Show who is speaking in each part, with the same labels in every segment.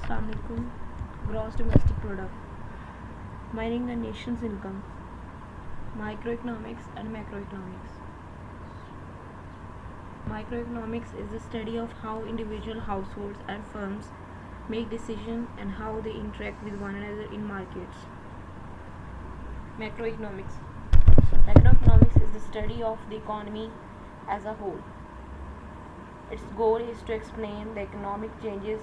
Speaker 1: Assalamualaikum. Gross domestic product, mining the nation's income, microeconomics and macroeconomics. Microeconomics is the study of how individual households and firms make decisions and how they interact with one another in markets. Macroeconomics. Macroeconomics is the study of the economy as a whole. Its goal is to explain the economic changes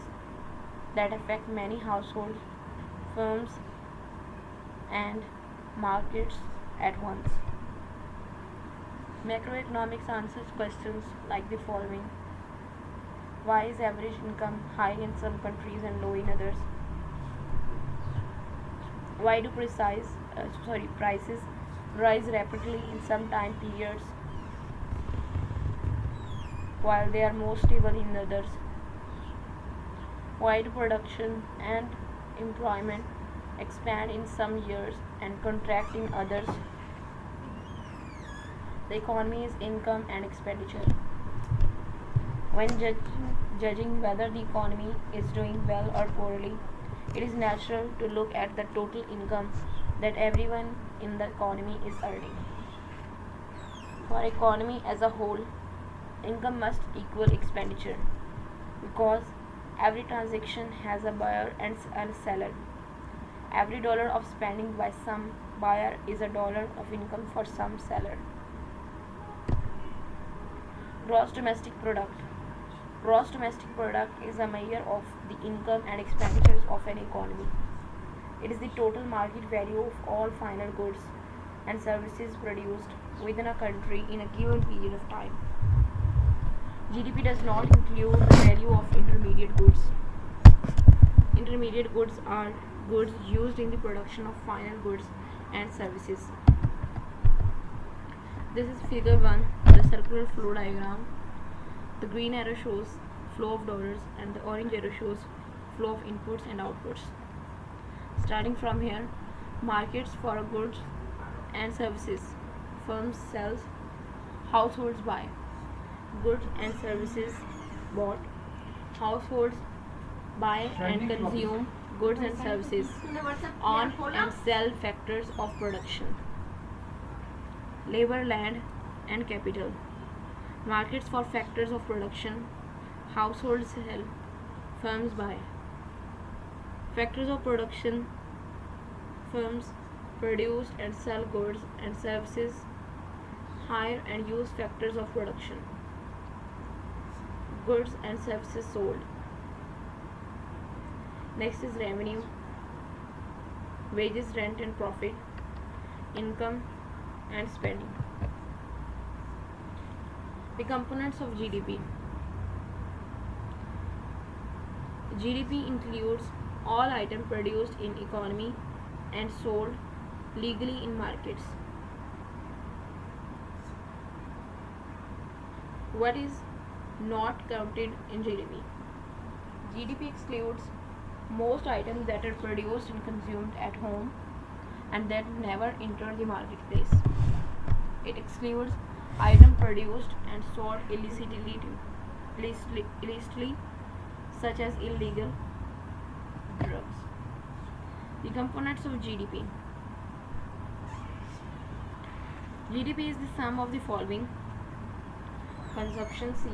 Speaker 1: that affect many households, firms, and markets at once. Macroeconomics answers questions like the following: why is average income high in some countries and low in others? Why do prices rise rapidly in some time periods while they are more stable in others? Why do production and employment expand in some years and contract in others? The economy is income and expenditure. When judging whether the economy is doing well or poorly, it is natural to look at the total income that everyone in the economy is earning. For economy as a whole, income must equal expenditure because every transaction has a buyer and a seller. Every dollar of spending by some buyer is a dollar of income for some seller. Gross domestic product. Gross domestic product is a measure of the income and expenditures of an economy. It is the total market value of all final goods and services produced within a country in a given period of time. GDP does not include the value of intermediate goods. Intermediate goods are goods used in the production of final goods and services. This is figure 1, the circular flow diagram. The green arrow shows flow of dollars and the orange arrow shows flow of inputs and outputs. Starting from here, markets for goods and services. Firms sell, households buy. Goods and services bought. Households buy and consume goods and services on and sell factors of production. Labor, land, and capital. Markets for factors of production. Households sell, firms buy. Factors of production. Firms produce and sell goods and services, hire and use factors of production. Goods and services sold. Next is revenue, wages, rent and profit, income and spending. The components of GDP. GDP includes all items produced in economy and sold legally in markets. What is not counted in GDP? GDP excludes most items that are produced and consumed at home and that never enter the marketplace. It excludes items produced and sold illicitly, such as illegal drugs. The components of GDP. GDP is the sum of the following: consumption C,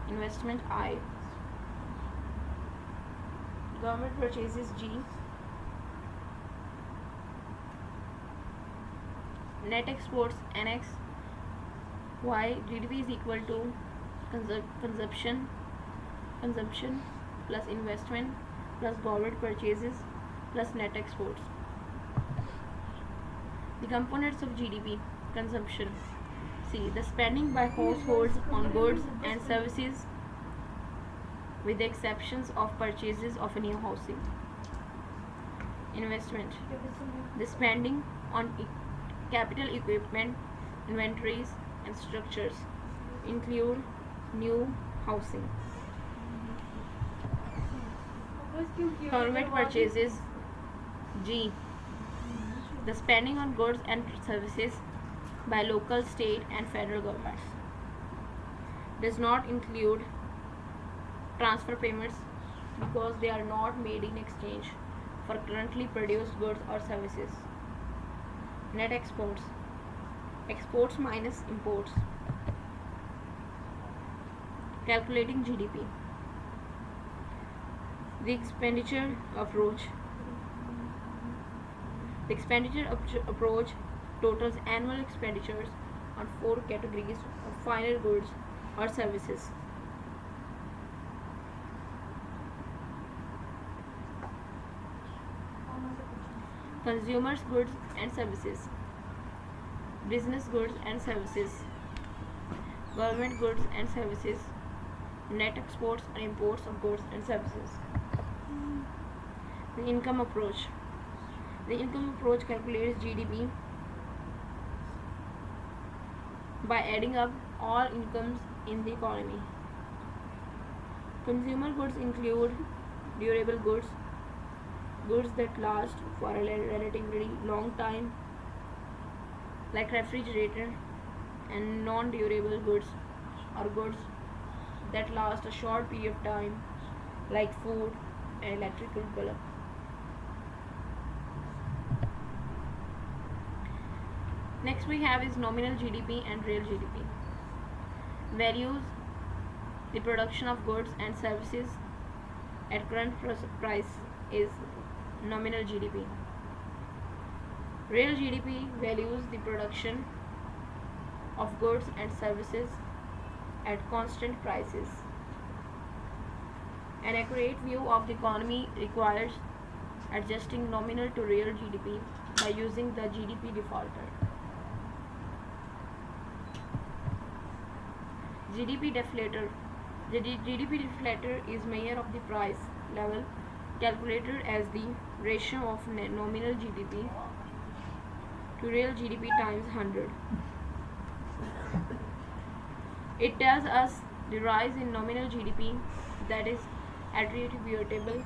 Speaker 1: investment I, government purchases G, net exports NX. Y. GDP is equal to consumption plus investment plus government purchases plus net exports. The components of GDP. Consumption C. The spending by households on goods and services with the exceptions of purchases of a new housing. Investment. The spending on capital equipment, inventories and structures, include new housing. Government purchases G. The spending on goods and services by local, state and federal governments. Does not include transfer payments, because they are not made in exchange for currently produced goods or services. Net exports. Exports minus imports. Calculating GDP. The expenditure approach. The expenditure approach totals annual expenditures on four categories of final goods or services. Consumers goods and services, business goods and services, government goods and services, net exports and imports of goods and services. The income approach. The income approach calculates GDP by adding up all incomes in the economy. Consumer goods include durable goods, goods that last for a relatively long time, like refrigerator, and non-durable goods or goods that last a short period of time, like food and electrical bulb. Next we have is nominal GDP and real GDP. Values the production of goods and services at current price is nominal GDP. Real GDP values the production of goods and services at constant prices. An accurate view of the economy requires adjusting nominal to real GDP by using the GDP defaulter. GDP deflator. The GDP deflator is measure of the price level calculated as the ratio of nominal GDP to real GDP times 100. It tells us the rise in nominal GDP that is attributable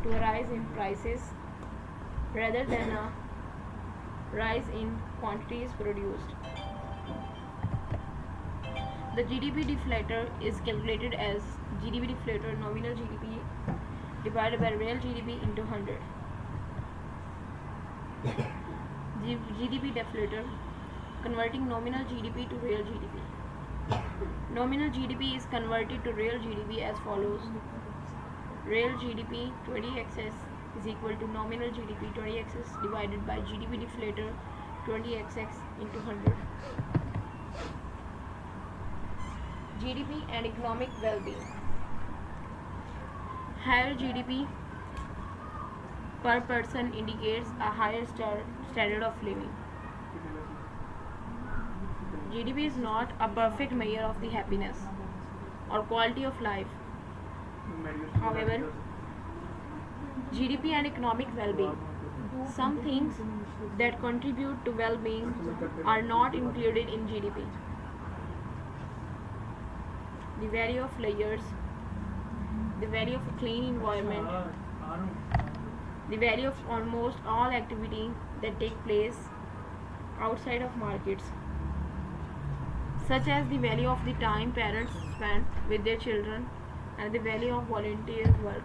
Speaker 1: to a rise in prices rather than a rise in quantities produced. The GDP deflator is calculated as GDP deflator nominal GDP divided by real GDP into 100. GDP deflator converting nominal GDP to real GDP. Nominal GDP is converted to real GDP as follows. Real GDP 20xs is equal to nominal GDP 20xs divided by GDP deflator 20xx into 100. GDP and economic well-being. Higher GDP per person indicates a higher standard of living. GDP is not a perfect measure of the happiness or quality of life. However, GDP and economic well-being. Some things that contribute to well-being are not included in GDP. The value of layers, the value of a clean environment, the value of almost all activity that take place outside of markets, such as the value of the time parents spend with their children and the value of volunteer work.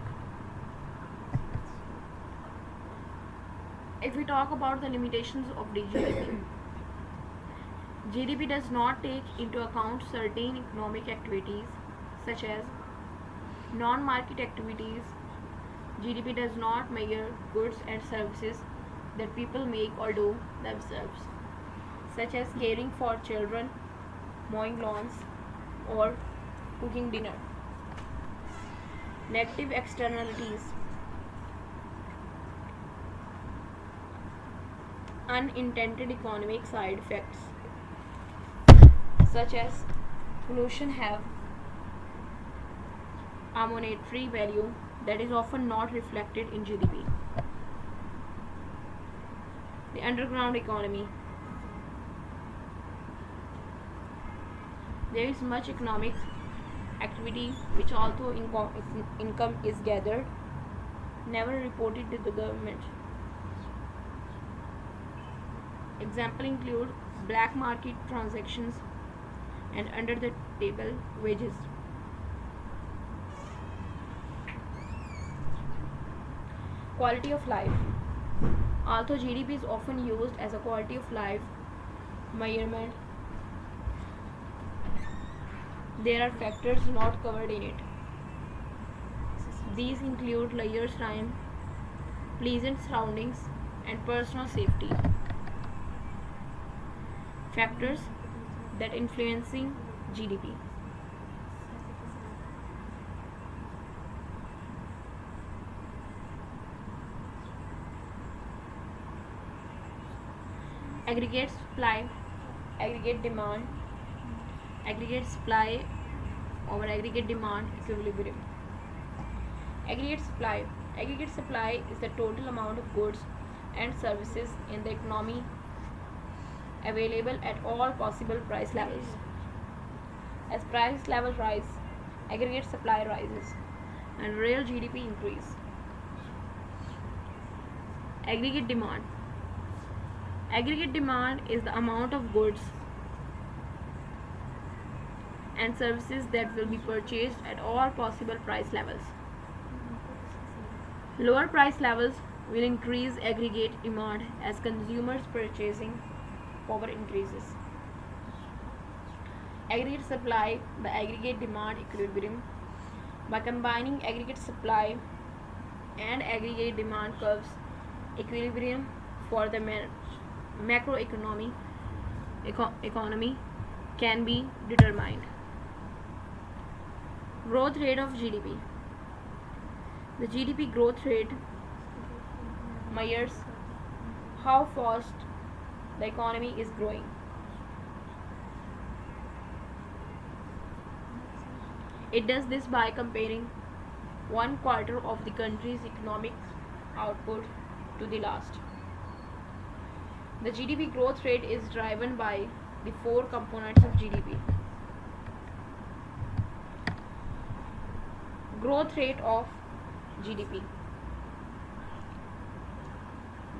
Speaker 1: If we talk about the limitations of the GDP, GDP does not take into account certain economic activities such as non-market activities. GDP does not measure goods and services that people make or do themselves, such as caring for children, mowing lawns, or cooking dinner. Negative externalities. Unintended economic side effects such as pollution have a monetary value that is often not reflected in GDP. The underground economy. There is much economic activity which, although income is gathered, never reported to the government. Examples include black market transactions and under the table wages. Quality of life. Although GDP is often used as a quality of life measurement, there are factors not covered in it. These include leisure time, pleasant surroundings, and personal safety. Factors that influencing GDP. Aggregate supply, aggregate demand, aggregate supply over aggregate demand equilibrium. Aggregate supply is the total amount of goods and services in the economy available at all possible price levels. As price levels rise, aggregate supply rises and real GDP increase. Aggregate demand. Aggregate demand is the amount of goods and services that will be purchased at all possible price levels. Lower price levels will increase aggregate demand as consumers' purchasing power increases. Aggregate supply by aggregate demand equilibrium. By combining aggregate supply and aggregate demand curves, equilibrium for the macroeconomy economy can be determined. Growth rate of GDP. The GDP growth rate measures how fast the economy is growing. It does this by comparing one quarter of the country's economic output to the last. The GDP growth rate is driven by the four components of GDP. Growth rate of GDP.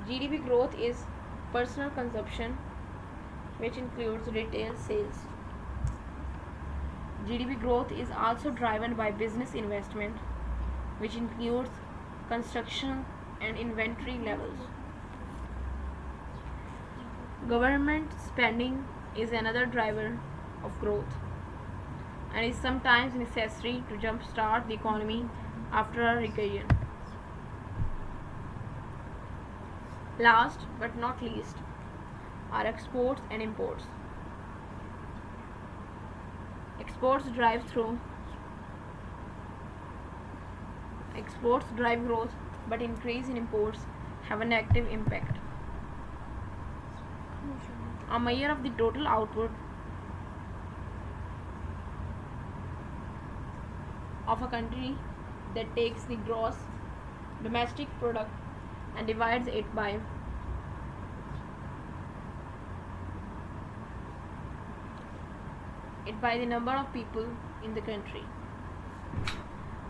Speaker 1: GDP growth is personal consumption, which includes retail sales. GDP growth is also driven by business investment, which includes construction and inventory levels. Government spending is another driver of growth and is sometimes necessary to jumpstart the economy after a recession. Last but not least are exports and imports. Exports drive growth, but increase in imports have a negative impact. A measure of the total output of a country that takes the gross domestic product and divides it by the number of people in the country.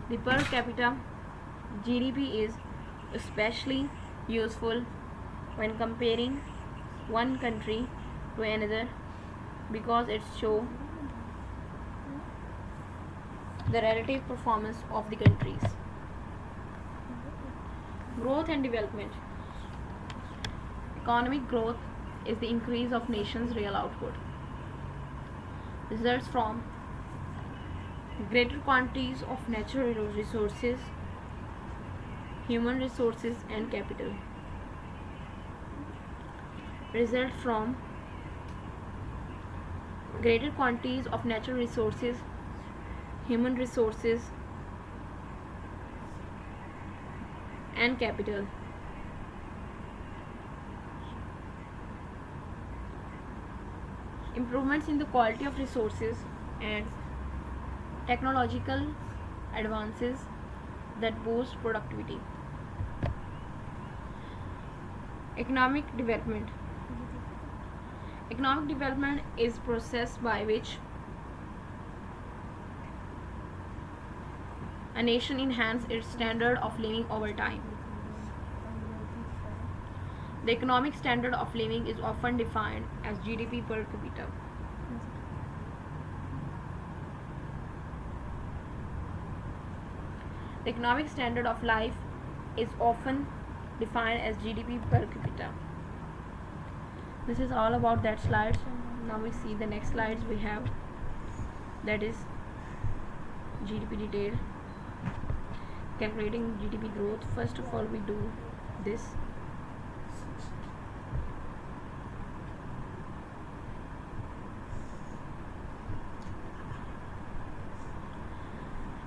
Speaker 1: The per capita GDP is especially useful when comparing one country to another because it shows the relative performance of the countries. Growth and development. Economic growth is the increase of nation's real output. Results from greater quantities of natural resources, human resources and capital. Result from greater quantities of natural resources, human resources and capital. Improvements in the quality of resources and technological advances that boost productivity. Economic development. Economic development is a process by which a nation enhances its standard of living over time. The economic standard of living is often defined as GDP per capita. The economic standard of life is often defined as GDP per capita. This is all about that slides. Now we see the next slides we have, that is GDP detail, calculating GDP growth. First of all, we do this.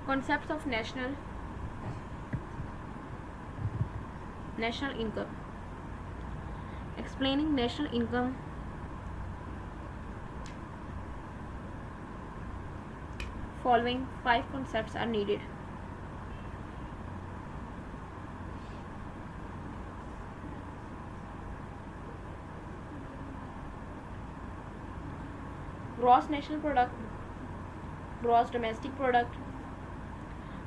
Speaker 1: Concepts of national income. Explaining national income, following 5 concepts are needed. Gross national product, gross domestic product,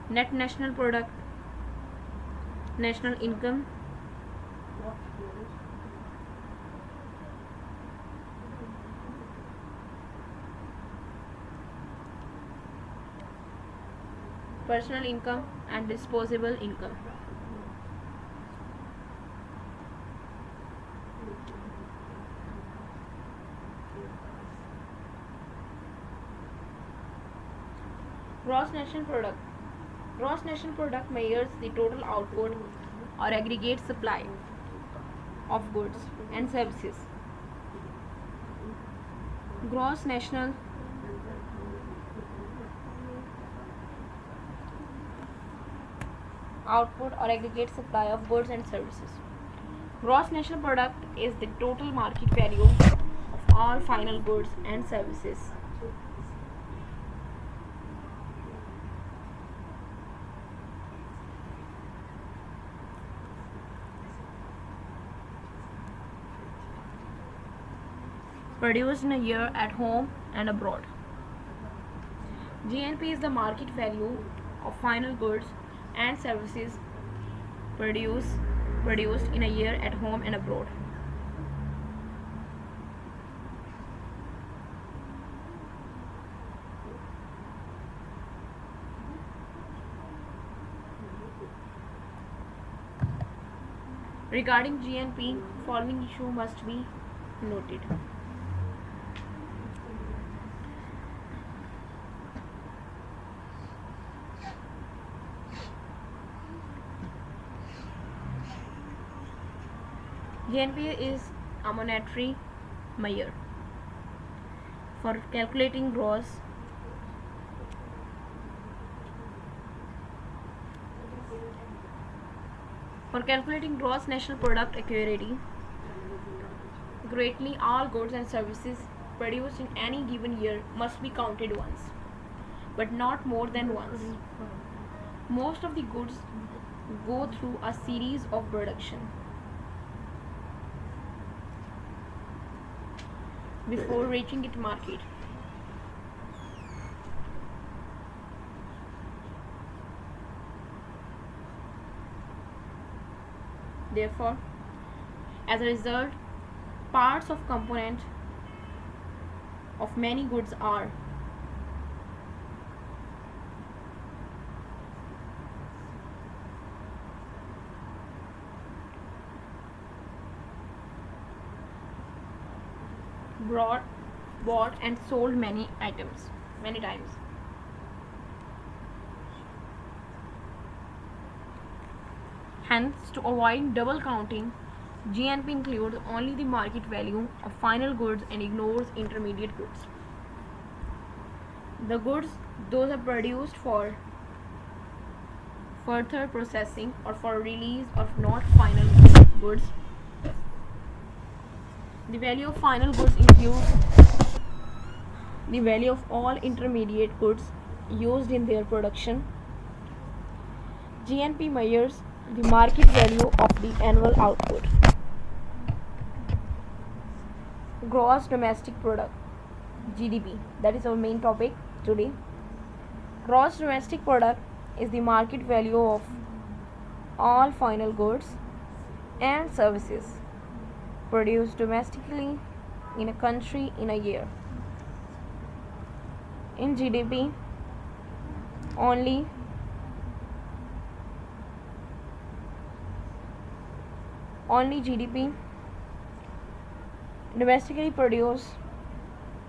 Speaker 1: net national product, national income, personal income, and disposable income. Gross national product. Gross national product measures the total output or aggregate supply of goods and services. Gross national output or aggregate supply of goods and services. Gross national product is the total market value of all final goods and services. Produced in a year at home and abroad. GNP is the market value of final goods and services produced in a year at home and abroad. Regarding GNP, following issue must be noted. GNP is a monetary measure for calculating gross national product accurately. All goods and services produced in any given year must be counted once, but not more than once. Most of the goods go through a series of production before reaching its market. Therefore, as a result, parts of component of many goods are bought and sold many times. Hence, to avoid double counting, GNP includes only the market value of final goods and ignores intermediate goods. The goods, those are produced for further processing or for release of not final goods. The value of final goods includes the value of all intermediate goods used in their production. GNP measures the market value of the annual output. Gross domestic product, GDP, that is our main topic today. Gross domestic product is the market value of all final goods and services produced domestically in a country in a year. In GDP, only only GDP, domestically produced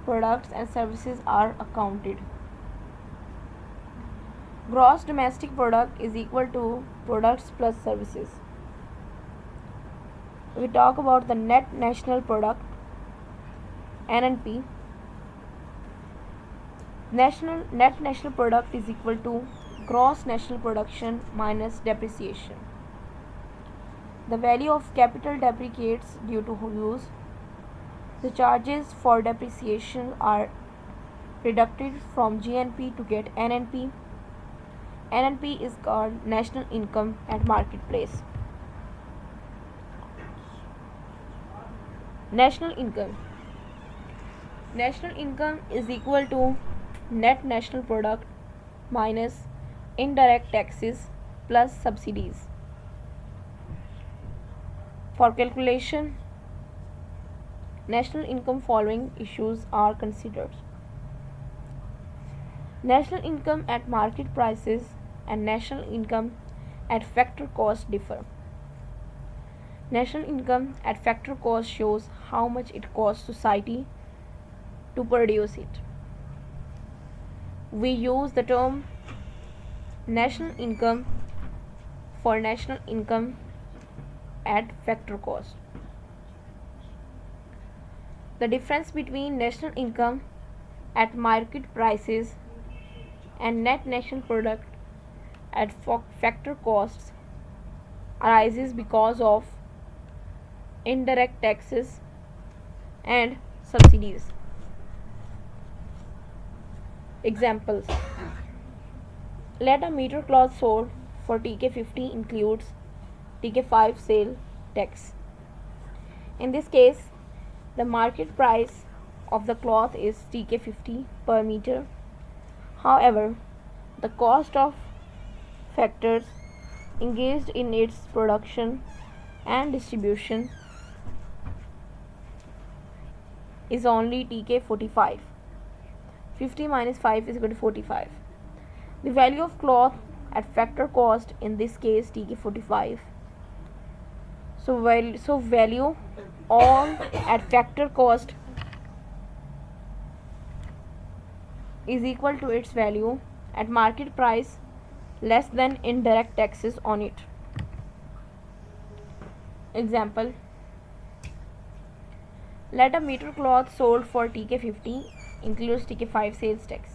Speaker 1: products and services are accounted. Gross domestic product is equal to products plus services. We talk about the net national product, NNP. Net national product is equal to gross national production minus depreciation. The value of capital depreciates due to use. The charges for depreciation are deducted from GNP to get NNP. NNP is called national income at marketplace. National income. National income is equal to net national product minus indirect taxes plus subsidies. For calculation, national income following issues are considered. National income at market prices and national income at factor cost differ. National income at factor cost shows how much it costs society to produce it. We use the term national income for national income at factor cost. The difference between national income at market prices and net national product at factor costs arises because of indirect taxes and subsidies. Examples: let a meter cloth sold for TK50 includes TK5 sale tax. In this case, the market price of the cloth is TK50 per meter. However, the cost of factors engaged in its production and distribution is only TK45. 50 minus 5 is equal to 45. The value of cloth at factor cost, in this case TK45. So value all at factor cost is equal to its value at market price less than indirect taxes on it. Example: let a meter cloth sold for TK50 includes TK5 sales tax.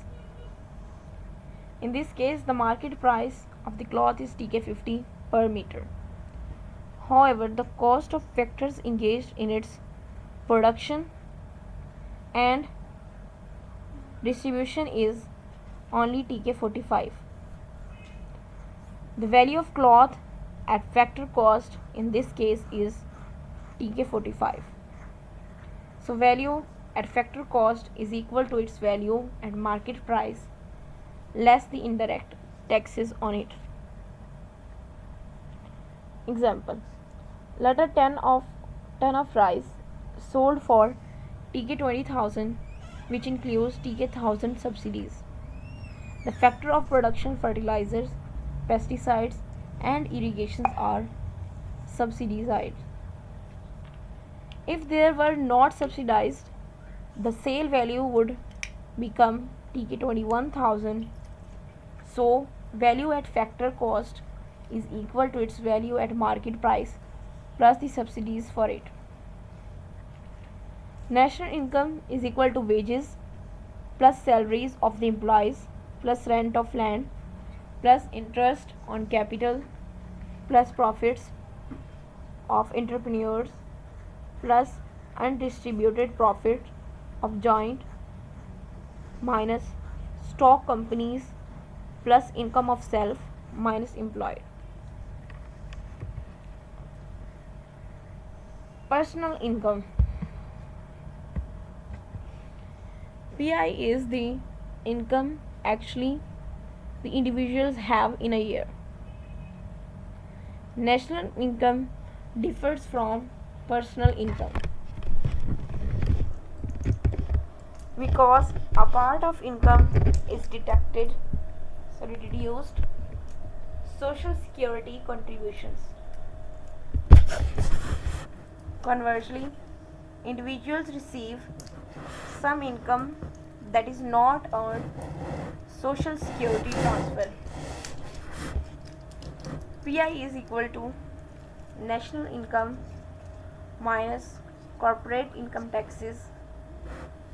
Speaker 1: In this case, the market price of the cloth is TK50 per meter. However, the cost of factors engaged in its production and distribution is only TK45. The value of cloth at factor cost in this case is TK45. So value at factor cost is equal to its value at market price less the indirect taxes on it. Example: let a ton of rice sold for TK20,000, which includes TK1,000 subsidies. The factor of production fertilizers, pesticides and irrigations are subsidized. If they were not subsidized, the sale value would become TK21,000. So value at factor cost is equal to its value at market price plus the subsidies for it. National income is equal to wages plus salaries of the employees plus rent of land plus interest on capital plus profits of entrepreneurs plus undistributed profit of joint minus stock companies plus income of self minus employed. Personal income. PI is the income actually the individuals have in a year. National income differs from personal income because a part of income is deduced social security contributions. Conversely, individuals receive some income that is not earned social security transfer. PI is equal to national income minus corporate income taxes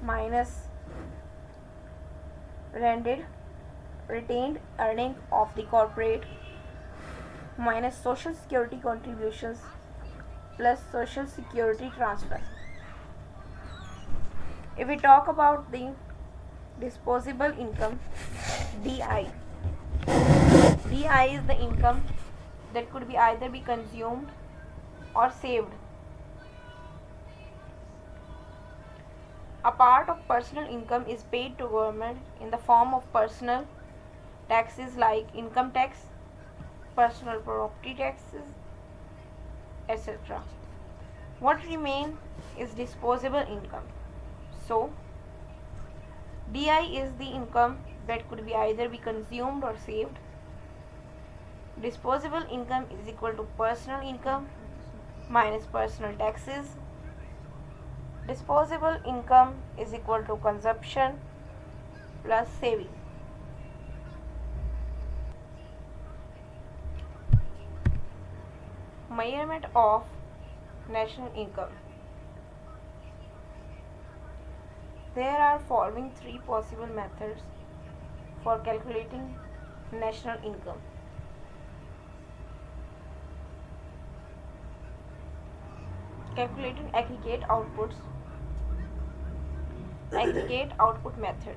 Speaker 1: minus retained earning of the corporate minus social security contributions plus social security transfer. If we talk about the disposable income, DI. DI is the income that could be either be consumed or saved. A part of personal income is paid to government in the form of personal taxes like income tax, personal property taxes, etc. What remains is disposable income. So, DI is the income that could be either be consumed or saved. Disposable income is equal to personal income minus personal taxes. Disposable income is equal to consumption plus saving. Measurement of national income. There are following three possible methods for calculating national income. Calculating aggregate outputs. Aggregate output method.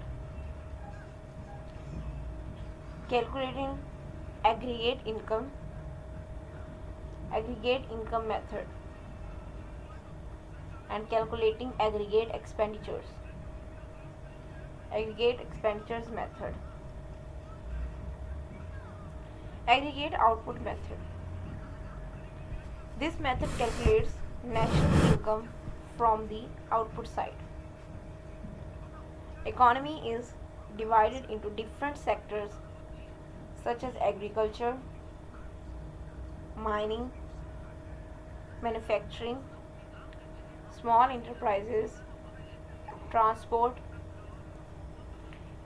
Speaker 1: Calculating aggregate income. Aggregate income method. And calculating aggregate expenditures. Aggregate expenditures method. Aggregate output method. This method calculates national income from the output side. Economy is divided into different sectors such as agriculture, mining, manufacturing, small enterprises, transport,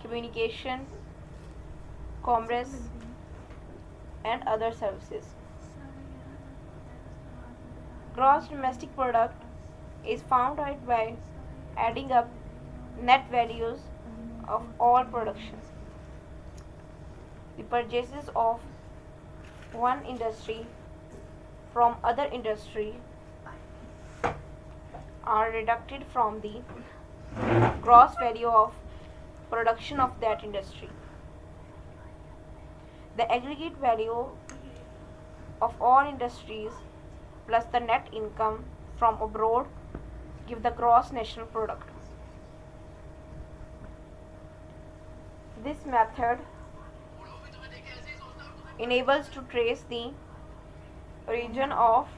Speaker 1: communication, commerce, and other services. Gross domestic product is found out by adding up net values of all productions. The purchases of one industry from other industry are deducted from the gross value of production of that industry. The aggregate value of all industries plus the net income from abroad give the gross national product. This method enables to trace the origin of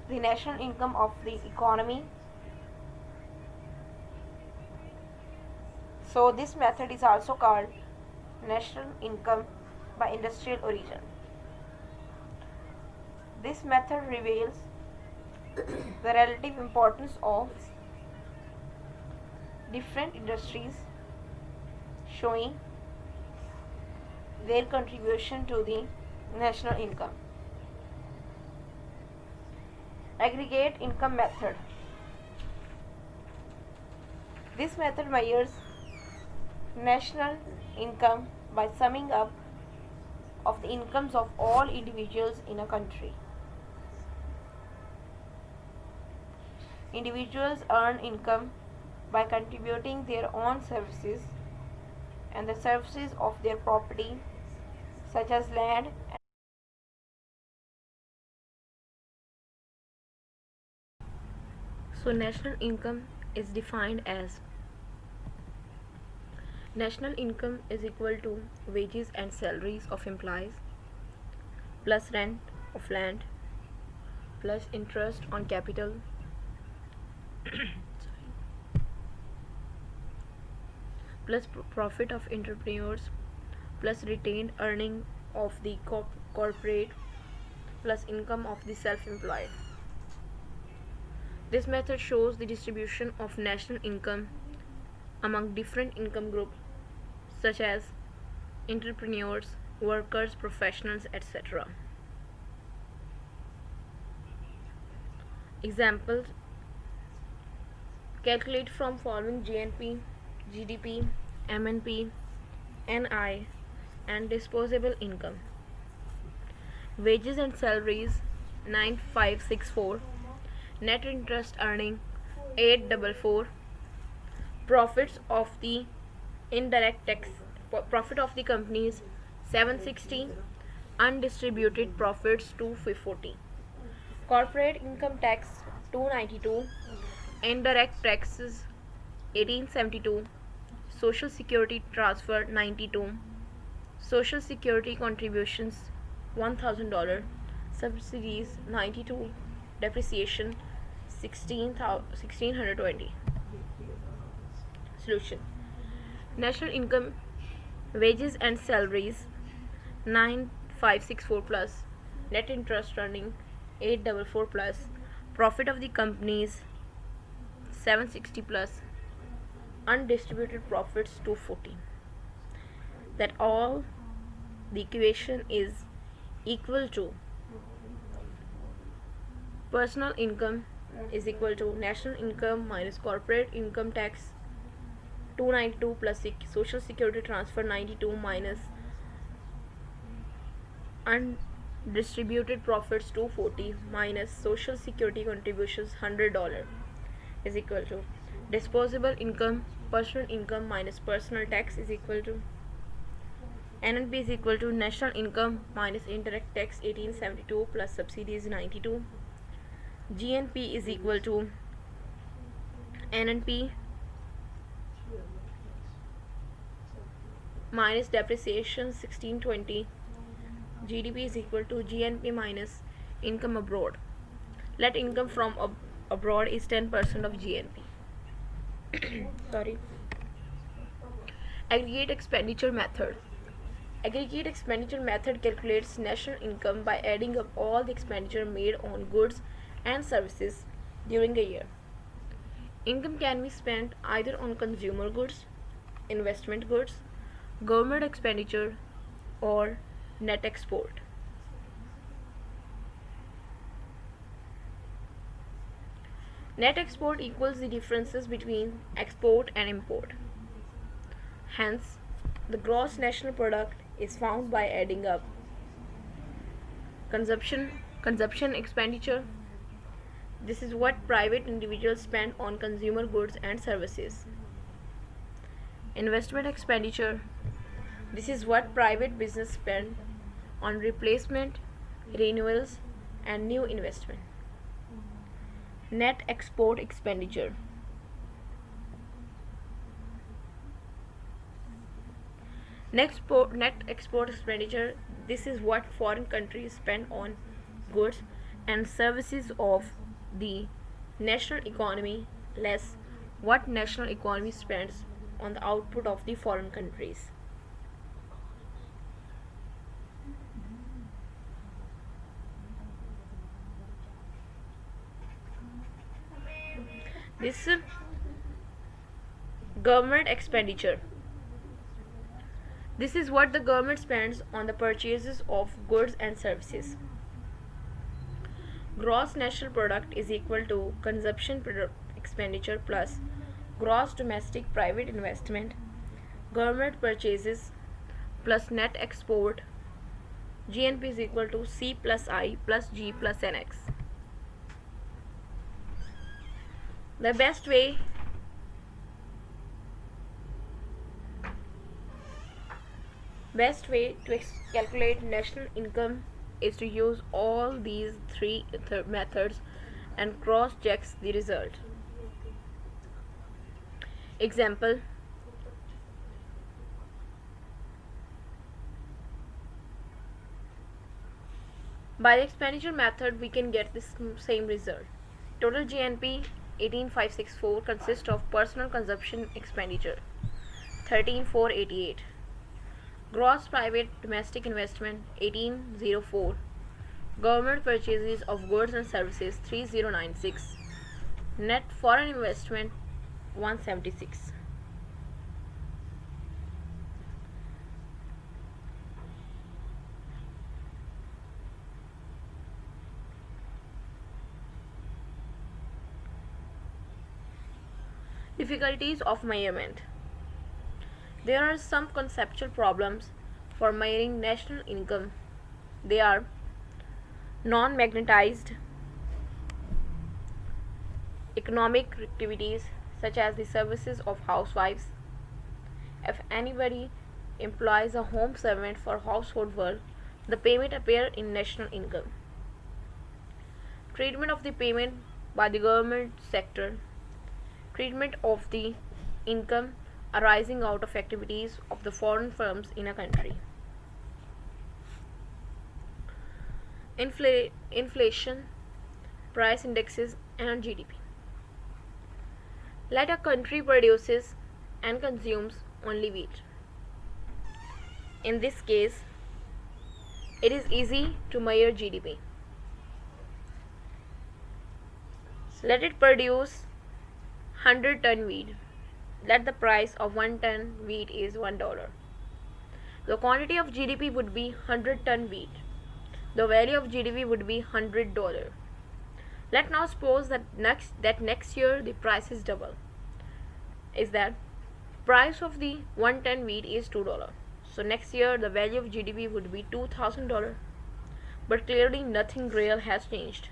Speaker 1: the national income of the economy. So this method is also called national income by industrial origin. This method reveals the relative importance of different industries, showing their contribution to the national income. Aggregate income method. This method measures national income by summing up of the incomes of all individuals in a country. Individuals earn income by contributing their own services and the services of their property, such as land. So national income is defined as national income is equal to wages and salaries of employees plus rent of land plus interest on capital plus profit of entrepreneurs plus retained earning of the corporate plus income of the self-employed. This method shows the distribution of national income among different income groups such as entrepreneurs, workers, professionals, etc. Examples: calculate from following GNP, GDP, MNP, NI, and disposable income. Wages and salaries 9564, net interest earning 844, profits of the indirect tax profit of the companies 760, undistributed profits 240, corporate income tax 292, indirect taxes 1872, social security transfer 92, social security contributions $1000, subsidies 92, depreciation 1620. Solution: national income, wages and salaries 9564 plus, net interest earning 844 plus, profit of the companies 760 plus, undistributed profits 240. That all the equation is equal to personal income is equal to national income minus corporate income tax 292 plus social security transfer 92 minus undistributed profits 240 minus social security contributions $100 is equal to disposable income, personal income minus personal tax is equal to NNP is equal to national income minus indirect tax 1872 plus subsidies 92. GNP is equal to NNP minus depreciation 1620. GDP is equal to GNP minus income abroad. Let income from abroad is 10% of GNP. Sorry. Aggregate expenditure method. Aggregate expenditure method calculates national income by adding up all the expenditure made on goods and services during a year. Income can be spent either on consumer goods, investment goods, government expenditure, or net export. Net export equals the differences between export and import. Hence, the gross national product is found by adding up consumption expenditure. This is what private individuals spend on consumer goods and services. Investment expenditure. This is what private business spend on replacement, renewals, and new investment. Net export expenditure. Net export expenditure. This is what foreign countries spend on goods and services of the national economy less what national economy spends on the output of the foreign countries. This government expenditure. This is what the government spends on the purchases of goods and services. Gross national product is equal to consumption expenditure plus gross domestic private investment, government purchases plus net export. GNP is equal to C plus I plus G plus NX. The best way to calculate national income is to use all these three methods and cross checks the result. Example: by the expenditure method we can get this same result. Total GNP 18564 consists of personal consumption expenditure 13488, gross private domestic investment 1804, government purchases of goods and services 3096, Net foreign investment 176. Difficulties of measurement. There are some conceptual problems for measuring national income. They are non-magnetized economic activities such as the services of housewives. If anybody employs a home servant for household work, the payment appears in national income. Treatment of the payment by the government sector. Treatment of the income arising out of activities of the foreign firms in a country. Inflation, price indexes, and GDP. Let a country produces and consumes only wheat. In this case, it is easy to measure GDP. Let it produce 100 ton wheat. Let the price of 1 ton wheat is $1. The quantity of GDP would be 100 ton wheat. The value of GDP would be $100. Let now suppose that next year the price is double. Is that price of the 1 ton wheat is $2. So next year the value of GDP would be $2,000. But clearly nothing real has changed.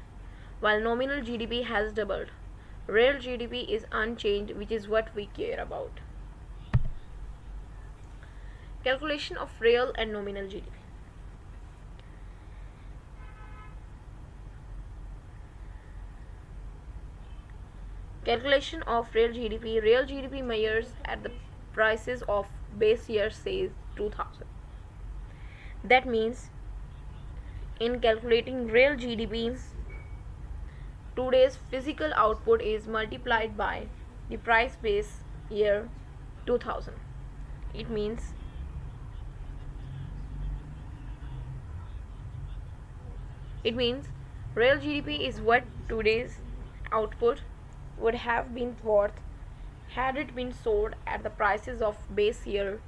Speaker 1: While nominal GDP has doubled, real GDP is unchanged, which is what we care about. Calculation of real and nominal GDP. Calculation of real GDP. Real GDP measures at the prices of base year, says 2000. That means in calculating real GDP, today's physical output is multiplied by the price base year 2000. It means real GDP is what today's output would have been worth had it been sold at the prices of base year,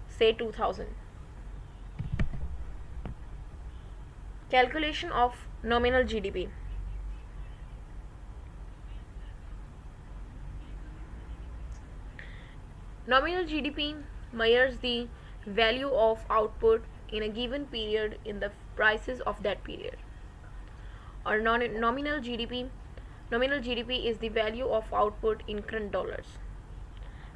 Speaker 1: say 2000. Calculation of nominal GDP. Nominal GDP measures the value of output in a given period in the prices of that period. Or nominal GDP is the value of output in current dollars.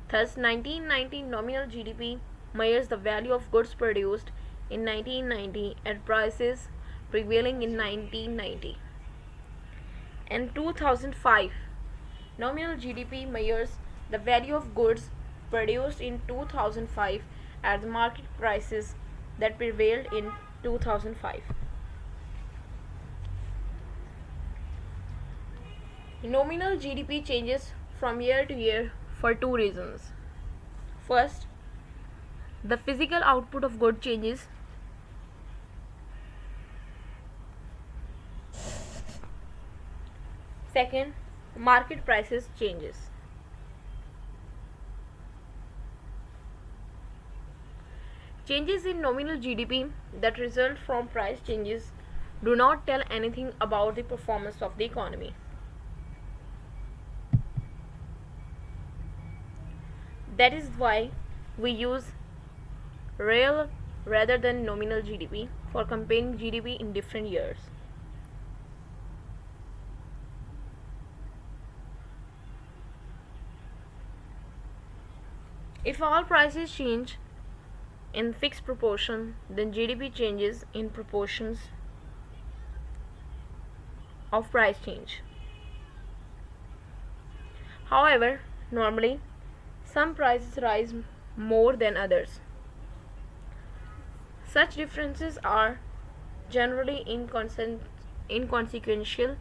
Speaker 1: Thus, 1990 nominal GDP measures the value of goods produced in 1990 at prices prevailing in 1990. In 2005, nominal GDP measures the value of goods produced in 2005 at the market prices that prevailed in 2005. Nominal GDP changes from year to year for two reasons. First, the physical output of goods changes. Second, market prices changes. Changes in nominal GDP that result from price changes do not tell anything about the performance of the economy. That is why we use real rather than nominal GDP for comparing GDP in different years. If all prices change in fixed proportion, then GDP changes in proportions of price change. However, normally some prices rise more than others. Such differences are generally inconsequential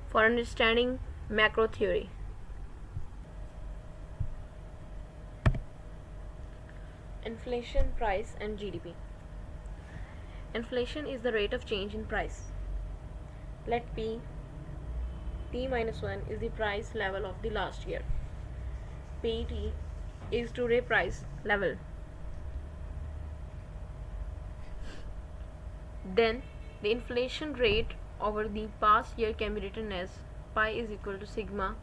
Speaker 1: for understanding macro theory. Inflation, price, and GDP. Inflation is the rate of change in price. Let P T minus 1 is the price level of the last year. PET is today price level. Then the inflation rate over the past year can be written as pi is equal to summation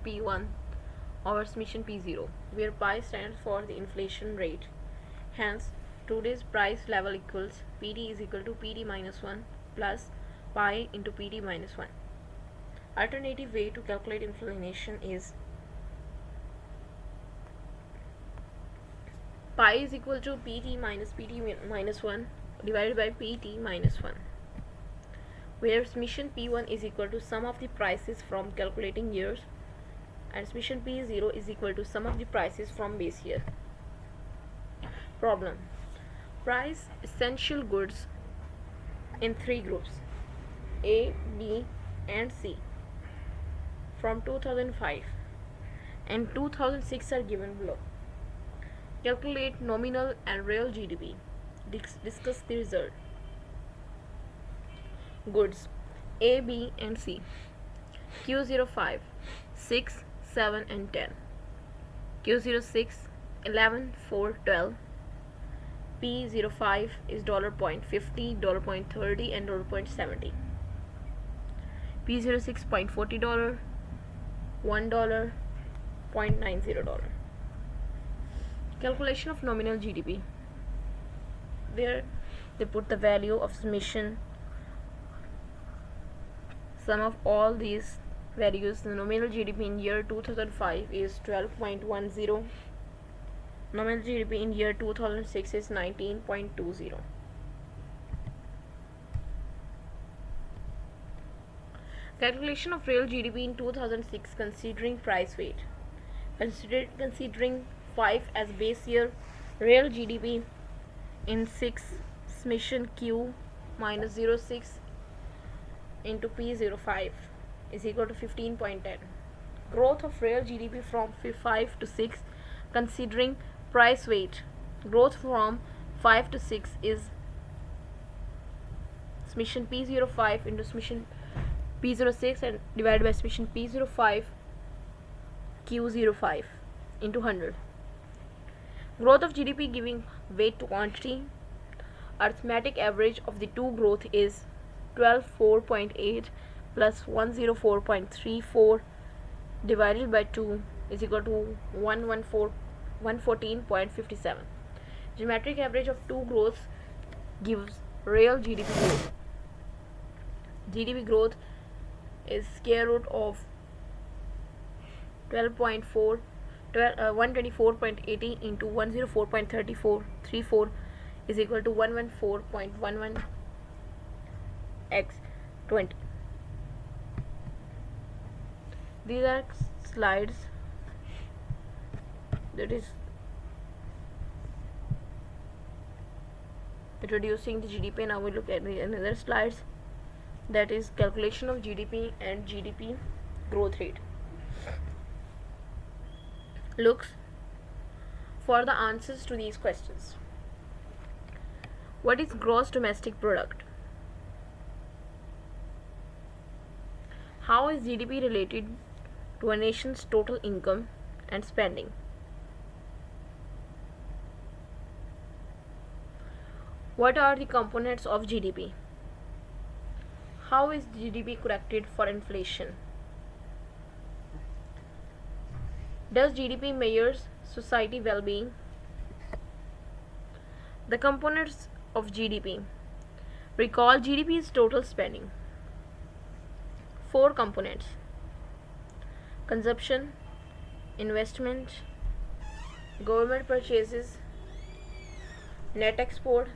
Speaker 1: P1 over summation P0, where pi stands for the inflation rate. Hence, today's price level equals PD is equal to PD minus 1 plus pi into PD minus 1. Alternative way to calculate inflation is pi is equal to PT minus minus 1 divided by PT minus 1, where summation P1 is equal to sum of the prices from calculating years and summation P0 is equal to sum of the prices from base year. Problem: price essential goods in three groups A, B and C from 2005 and 2006 are given below. Calculate nominal and real GDP. Discuss the result. Goods A, B and C. Q05 6, 7 and 10. Q06 11, 4, 12. P05 is $.50, $.30 and $.70. P06 $.40, $1, $.90. Calculation of nominal GDP, where they put the value of summation sum of all these values. The nominal GDP in year 2005 is 12.10. Nominal GDP in year 2006 is 19.20. Calculation of real GDP in 2006 considering price weight. Considering 5 as base year, real GDP in 6 summation Q minus 06 into P05 is equal to 15.10. Growth of real GDP from 5 to 6 considering price weight. Growth from 5 to 6 is summation P05 into summation P06 and divided by summation P05 Q05 into 100. Growth of GDP giving weight to quantity. Arithmetic average of the two growth is 12.4.8 plus 104.34 divided by 2 is equal to 114.57. Geometric average of two growths gives real GDP growth. GDP growth is square root of 124.80 into 104.34 is equal to 114.11 x 20. These are slides that is introducing the GDP. Now we look at the another slides, that is calculation of GDP and GDP growth rate. Looks for the answers to these questions. What is gross domestic product? How is GDP related to a nation's total income and spending? What are the components of GDP? How is GDP corrected for inflation? Does GDP measures society well-being? The components of GDP. Recall GDP is total spending. 4 components: consumption, investment, government purchases, net export.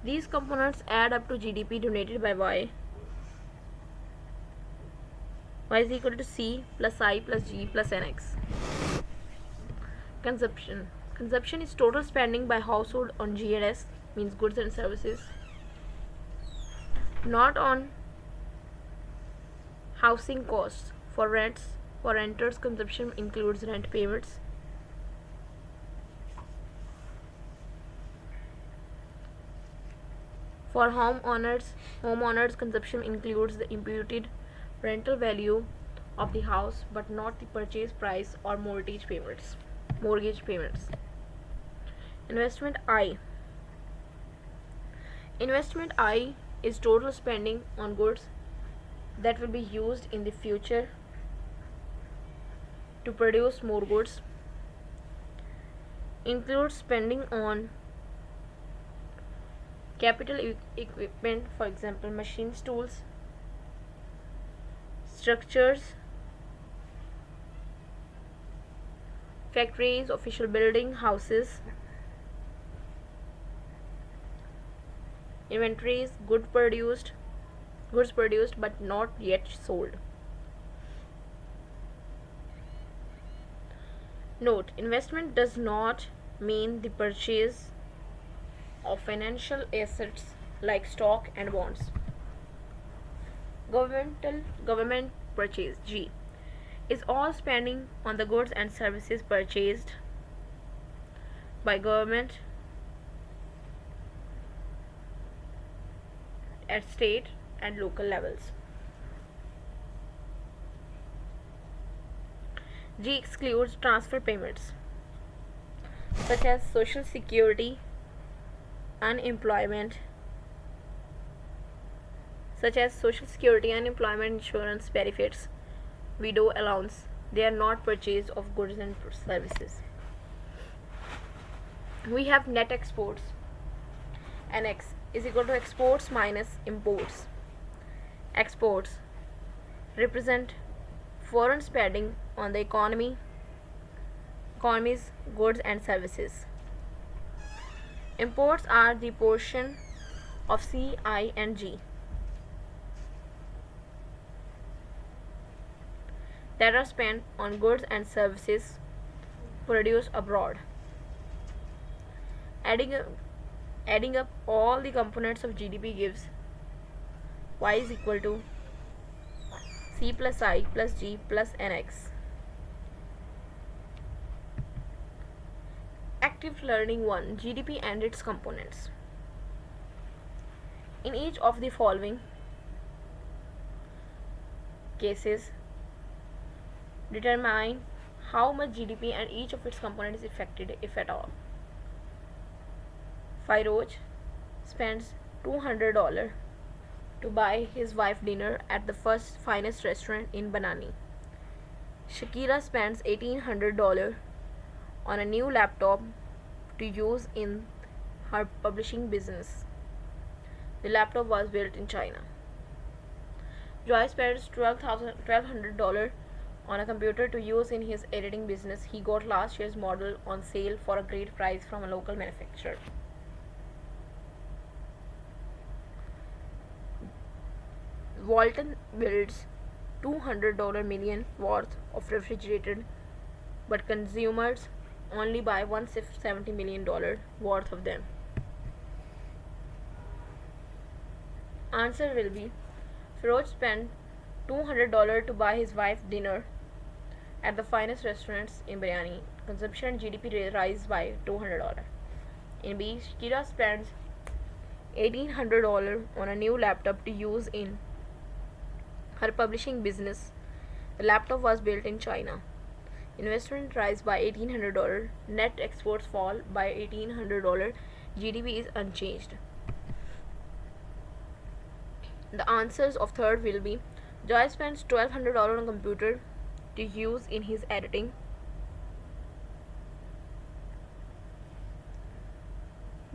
Speaker 1: These components add up to GDP donated by Y. Y is equal to C plus I plus G plus NX. Consumption. Consumption is total spending by household on G&S, means goods and services, not on housing costs. For renters, consumption includes rent payments. For homeowners consumption includes the imputed rental value of the house but not the purchase price or mortgage payments. Investment I. Investment I is total spending on goods that will be used in the future to produce more goods. Includes spending on capital equipment, for example machines, tools, structures, factories, official building, houses, inventories, goods produced but not yet sold. Note, investment does not mean the purchase of financial assets like stock and bonds. Government purchase G is all spending on the goods and services purchased by government at state and local levels. G excludes transfer payments such as social security, unemployment insurance benefits, widow allowance. They are not purchase of goods and services. We have net exports. NX is equal to exports minus imports. Exports represent foreign spending on the economy's goods and services. Imports are the portion of C, I and G that are spent on goods and services produced abroad. Adding up all the components of GDP gives Y is equal to C plus I plus G plus NX. Active Learning 1. GDP and its components. In each of the following cases, determine how much GDP and each of its components is affected, if at all. Firoj spends $200 to buy his wife dinner at the finest restaurant in Banani. Shakira spends $1,800 on a new laptop to use in her publishing business. The laptop was built in China. Joy spends $1,200 on a computer to use in his editing business. He got last year's model on sale for a great price from a local manufacturer. Walton builds $200 million worth of refrigerated, but consumers only buy $170 million worth of them. Answer will be Firoj spent $200 to buy his wife dinner at the finest restaurants in Biryani. Consumption and GDP rise by $200. In B, Shakira spends $1,800 on a new laptop to use in her publishing business. The laptop was built in China. Investment rise by $1,800. Net exports fall by $1,800. GDP is unchanged. The answers of third will be Joy spends $1,200 on a computer to use in his editing.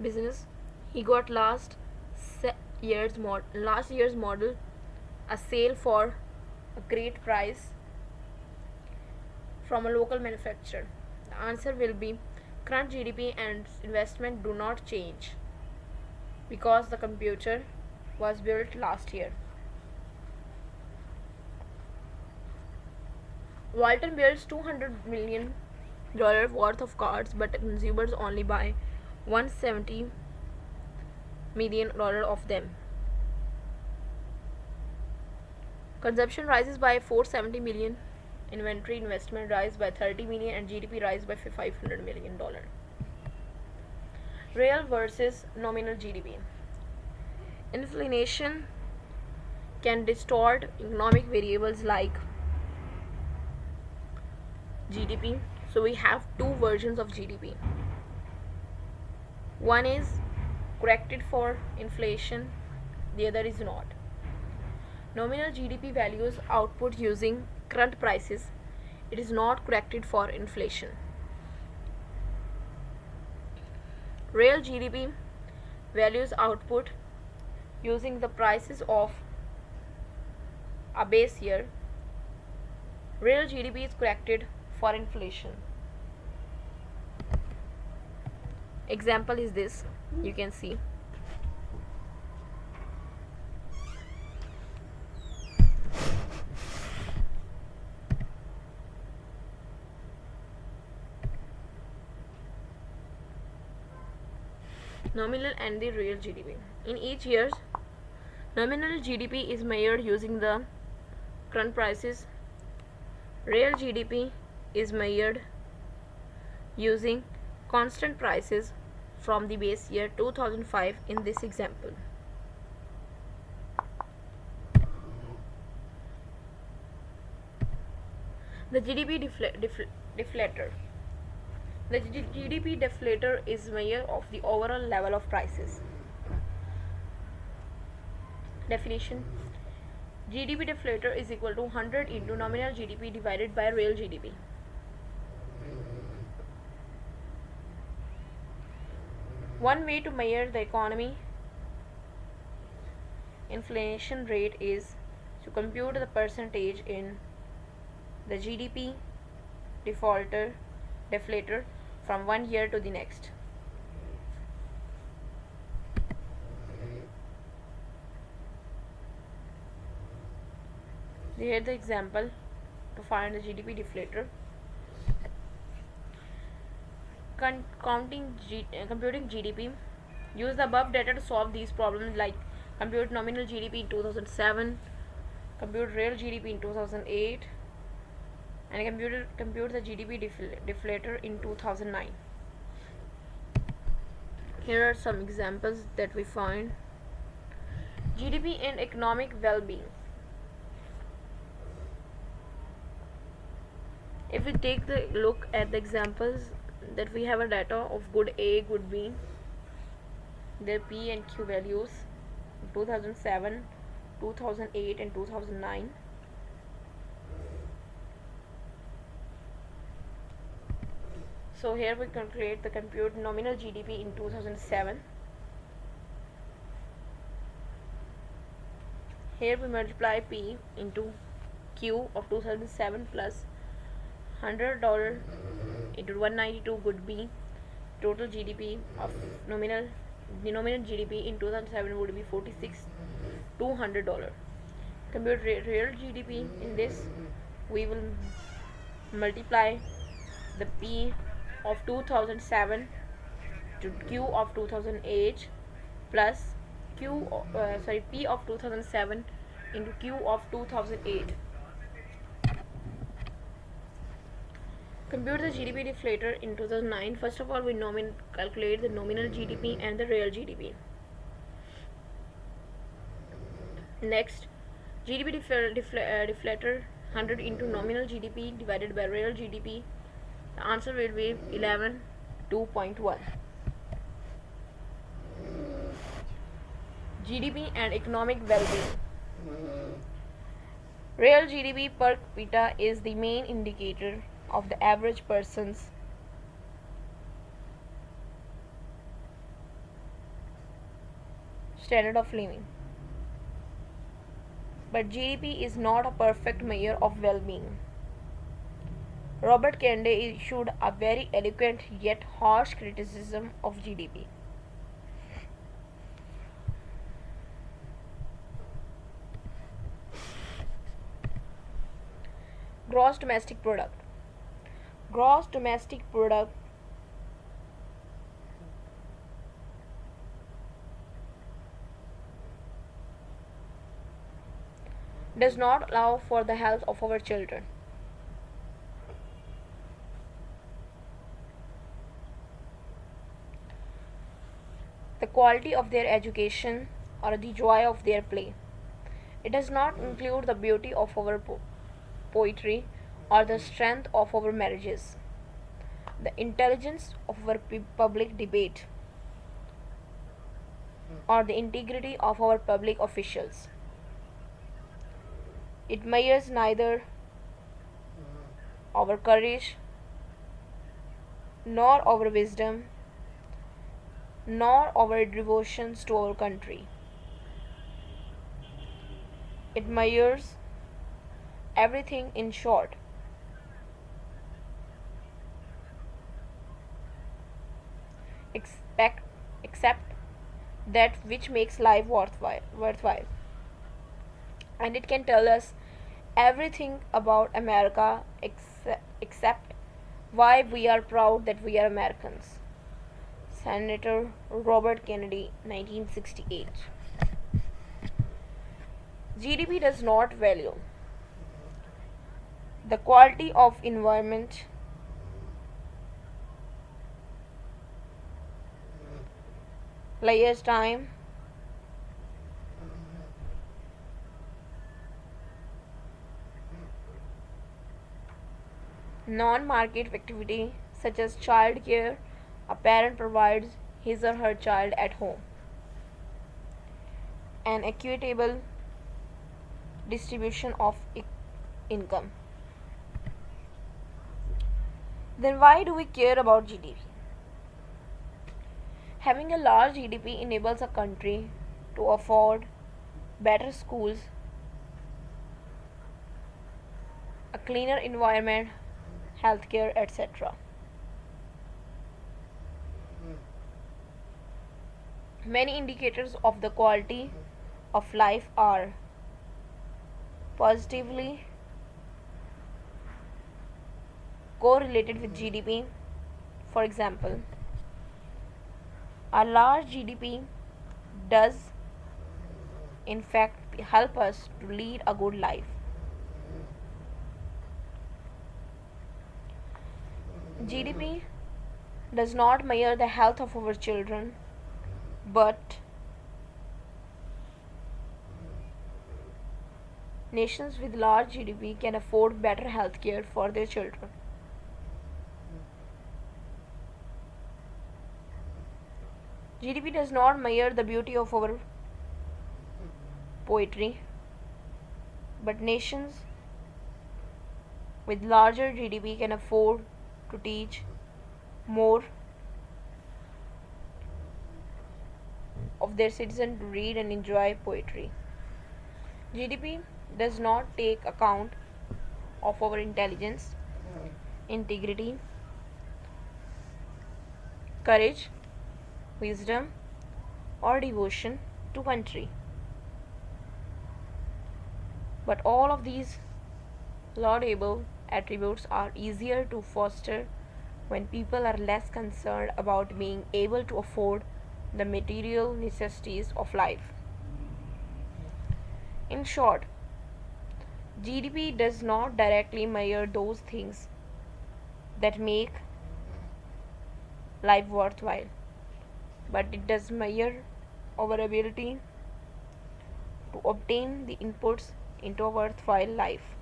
Speaker 1: Business. He got last year's model, a sale for a great price from a local manufacturer. The answer will be current GDP and investment do not change because the computer was built last year. Walton builds $200 million worth of cars, but consumers only buy $170 million of them. Consumption rises by $470 million. Inventory investment rise by $30 million and GDP rise by $500 million. Real versus nominal GDP. Inflation can distort economic variables like GDP. So we have two versions of GDP. One is corrected for inflation, the other is not. Nominal GDP values output using current prices. It is not corrected for inflation. Real GDP values output using the prices of a base year. Real GDP is corrected for inflation. Example is this, you can see. Nominal and the real GDP. In each year, nominal GDP is measured using the current prices. Real GDP is measured using constant prices from the base year 2005 in this example. The GDP deflator. The GDP deflator is measure of the overall level of prices. Definition: GDP deflator is equal to 100 into nominal GDP divided by real GDP. One way to measure the economy inflation rate is to compute the percentage in the GDP deflator from one year to the next. Here the example to find the GDP deflator. Computing GDP. Use the above data to solve these problems like compute nominal GDP in 2007, compute real GDP in 2008, and compute the GDP deflator in 2009. Here are some examples that we find. GDP and economic well-being. If we take the look at the examples that we have a data of good A, good B, their P and Q values 2007, 2008 and 2009. So here we calculate the compute nominal GDP in 2007. Here we multiply P into Q of 2007 plus $100 into 192 good B. Total GDP of nominal GDP in 2007 would be $46,200. Compute real GDP. In this we will multiply the P of 2007 to Q of 2008 plus P of 2007 into Q of 2008. Compute the GDP deflator in 2009. First of all, we calculate the nominal GDP and the real GDP. Next, GDP deflator 100 into nominal GDP divided by real GDP. The answer will be 11.2.1. GDP and economic well-being. Real GDP per capita is the main indicator of the average person's standard of living. But GDP is not a perfect measure of well-being. Robert Kennedy issued a very eloquent yet harsh criticism of GDP. Gross domestic product. Gross domestic product does not allow for the health of our children. The quality of their education, or the joy of their play. It does not include the beauty of our poetry or the strength of our marriages, the intelligence of our public debate, or the integrity of our public officials. It measures neither our courage, nor our wisdom, nor our devotions to our country. It measures everything in short, expect, except that which makes life worthwhile. And it can tell us everything about America except why we are proud that we are Americans. Senator Robert Kennedy, 1968. GDP does not value the quality of environment, leisure time, non-market activity such as child care. A parent provides his or her child at home. An equitable distribution of income. Then why do we care about GDP? Having a large GDP enables a country to afford better schools, a cleaner environment, healthcare, etc. Many indicators of the quality of life are positively correlated with GDP. For example, a large GDP does in fact help us to lead a good life. GDP does not measure the health of our children, but nations with large GDP can afford better health care for their children. GDP does not measure the beauty of our poetry, but nations with larger GDP can afford to teach more of their citizens to read and enjoy poetry. GDP does not take account of our intelligence, integrity, courage, wisdom, or devotion to country. But all of these laudable attributes are easier to foster when people are less concerned about being able to afford the material necessities of life. In short, GDP does not directly measure those things that make life worthwhile, but it does measure our ability to obtain the inputs into a worthwhile life.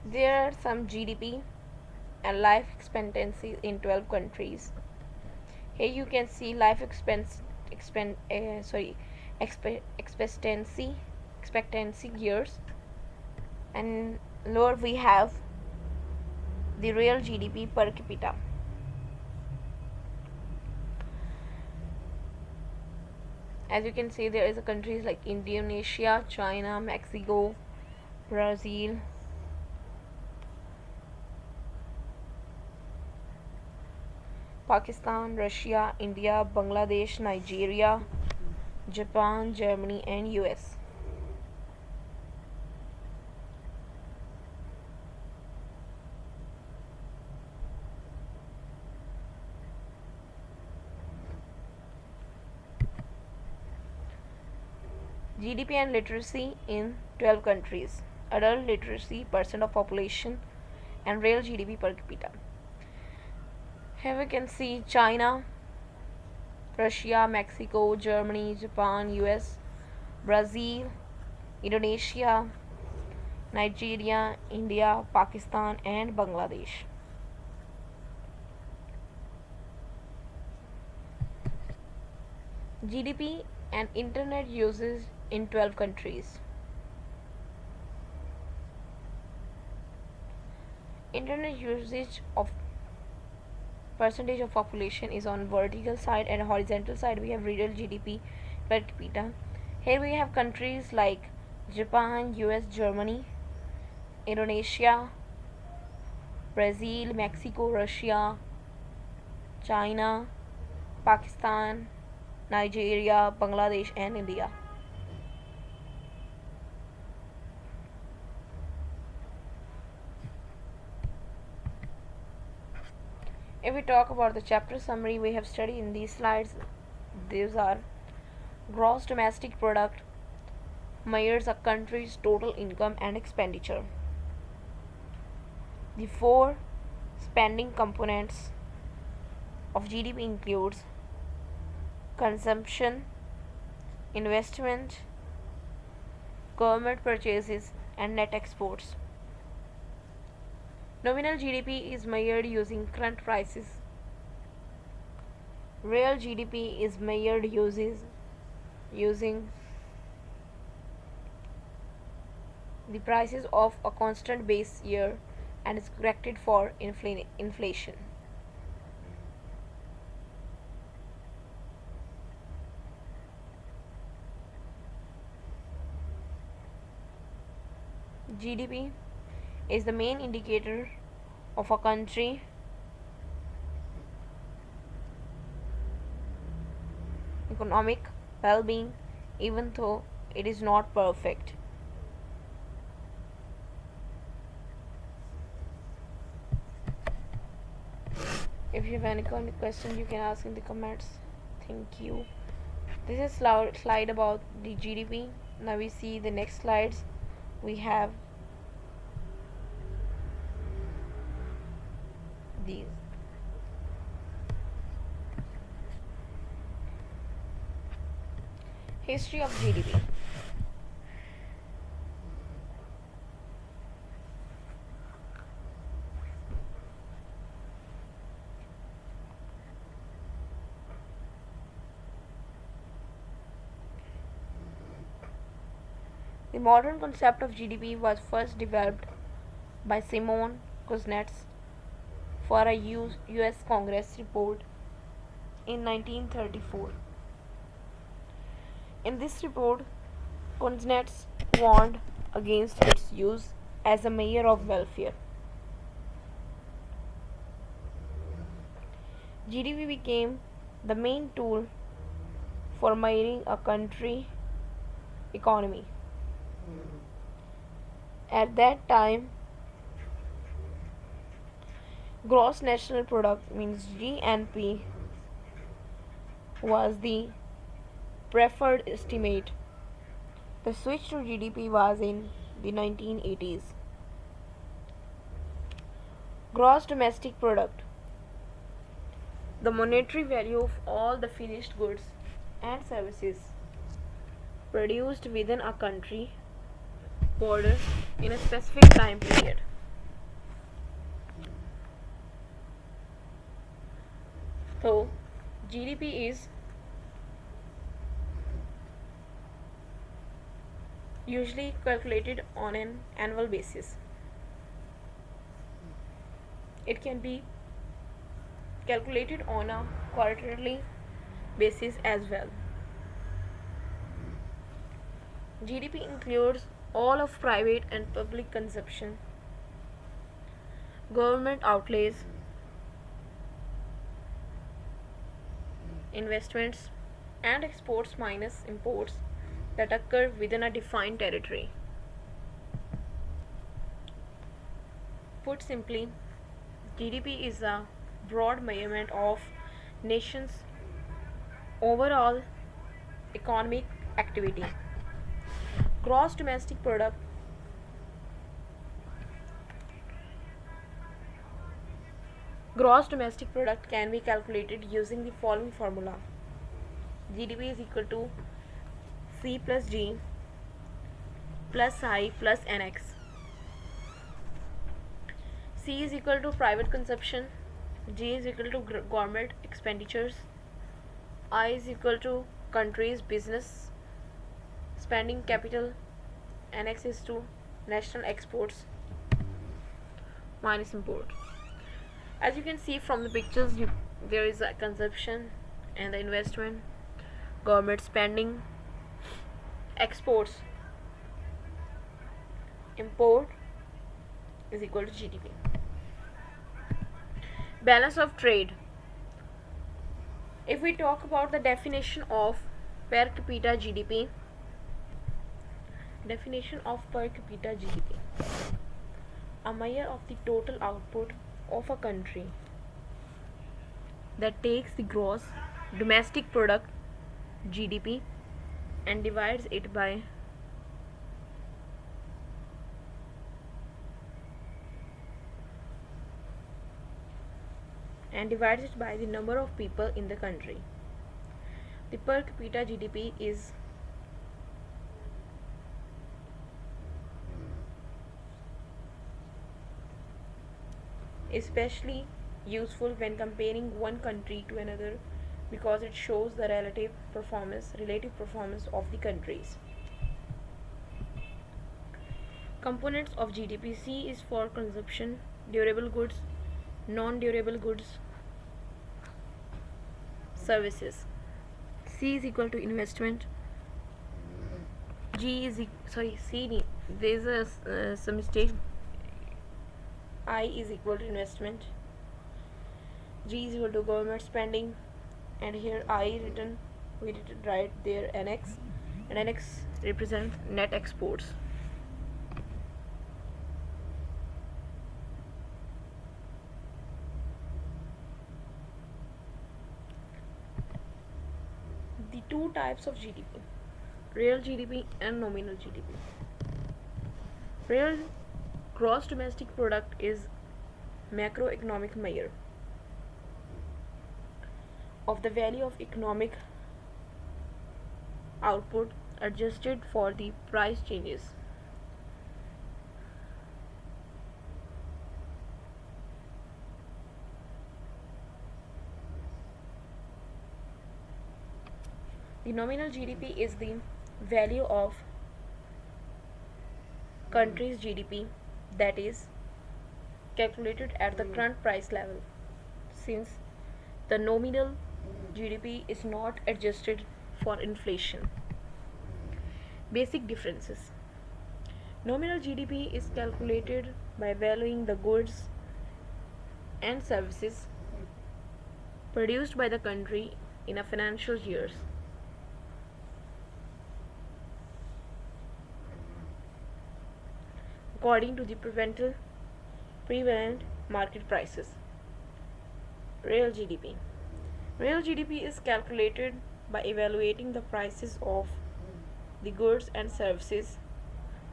Speaker 1: There are some GDP and life expectancy in 12 countries. Here you can see life expectancy years, and lower we have the real GDP per capita. As you can see, there is a countries like Indonesia, China, Mexico, Brazil, Pakistan, Russia, India, Bangladesh, Nigeria, Japan, Germany, and US. GDP and literacy in 12 countries. Adult literacy, percent of population, and real GDP per capita. Here we can see China Russia, Mexico, Germany, Japan, US, Brazil, Indonesia, Nigeria, India, Pakistan, and Bangladesh. GDP and internet usage in 12 countries. Internet usage of percentage of population is on vertical side, and horizontal side we have real GDP per capita. Here we have countries like Japan, US, Germany, Indonesia, Brazil, Mexico, Russia, China, Pakistan, Nigeria, Bangladesh, and India. If we talk about the chapter summary we have studied in these slides, these are: gross domestic product measures a country's total income and expenditure. The four spending components of GDP includes consumption, investment, government purchases, and net exports. Nominal GDP is measured using current prices. Real GDP is measured using the prices of a constant base year and is corrected for inflation. GDP is the main indicator of a country economic well-being, even though it is not perfect. If you have any kind of question, you can ask in the comments. Thank you. This is slide about the GDP. Now we see the next slides. We have these. History of GDP. The modern concept of GDP was first developed by Simon Kuznets for a US Congress report in 1934. In this report, Kuznets warned against its use as a measure of welfare. GDP became the main tool for measuring a country's economy. At that time, gross national product means GNP was the preferred estimate. The switch to GDP was in the 1980s. Gross domestic product, the monetary value of all the finished goods and services produced within a country border in a specific time period. So, GDP is usually calculated on an annual basis. It can be calculated on a quarterly basis as well. GDP includes all of private and public consumption, government outlays, investments, and exports minus imports that occur within a defined territory. Put simply, GDP is a broad measurement of nation's overall economic activity. Gross domestic product can be calculated using the following formula. GDP is equal to C plus G plus I plus NX. C is equal to private consumption, G is equal to government expenditures, I is equal to country's business spending capital, NX is to national exports minus import. As you can see from the pictures, there is a consumption and the investment, government spending, exports, import is equal to GDP. Balance of trade. If we talk about the definition of per capita GDP, definition of per capita GDP, a measure of the total output of a country that takes the gross domestic product GDP and divides it by the number of people in the country. The per capita GDP is especially useful when comparing one country to another because it shows the relative performance of the countries. Components of GDP. C is for consumption, durable goods, non-durable goods, services. C is equal to investment. C. There is some mistake. I is equal to investment. G is equal to government spending, and here I written, we did write there NX, and NX represents net exports. The two types of GDP, real GDP and nominal GDP. Real gross domestic product is macroeconomic measure of the value of economic output adjusted for the price changes. The nominal GDP is the value of country's GDP that is calculated at the current price level, since the nominal GDP is not adjusted for inflation. Basic differences. Nominal GDP is calculated by valuing the goods and services produced by the country in a financial year. According to the prevalent market prices. Real GDP. Real GDP is calculated by evaluating the prices of the goods and services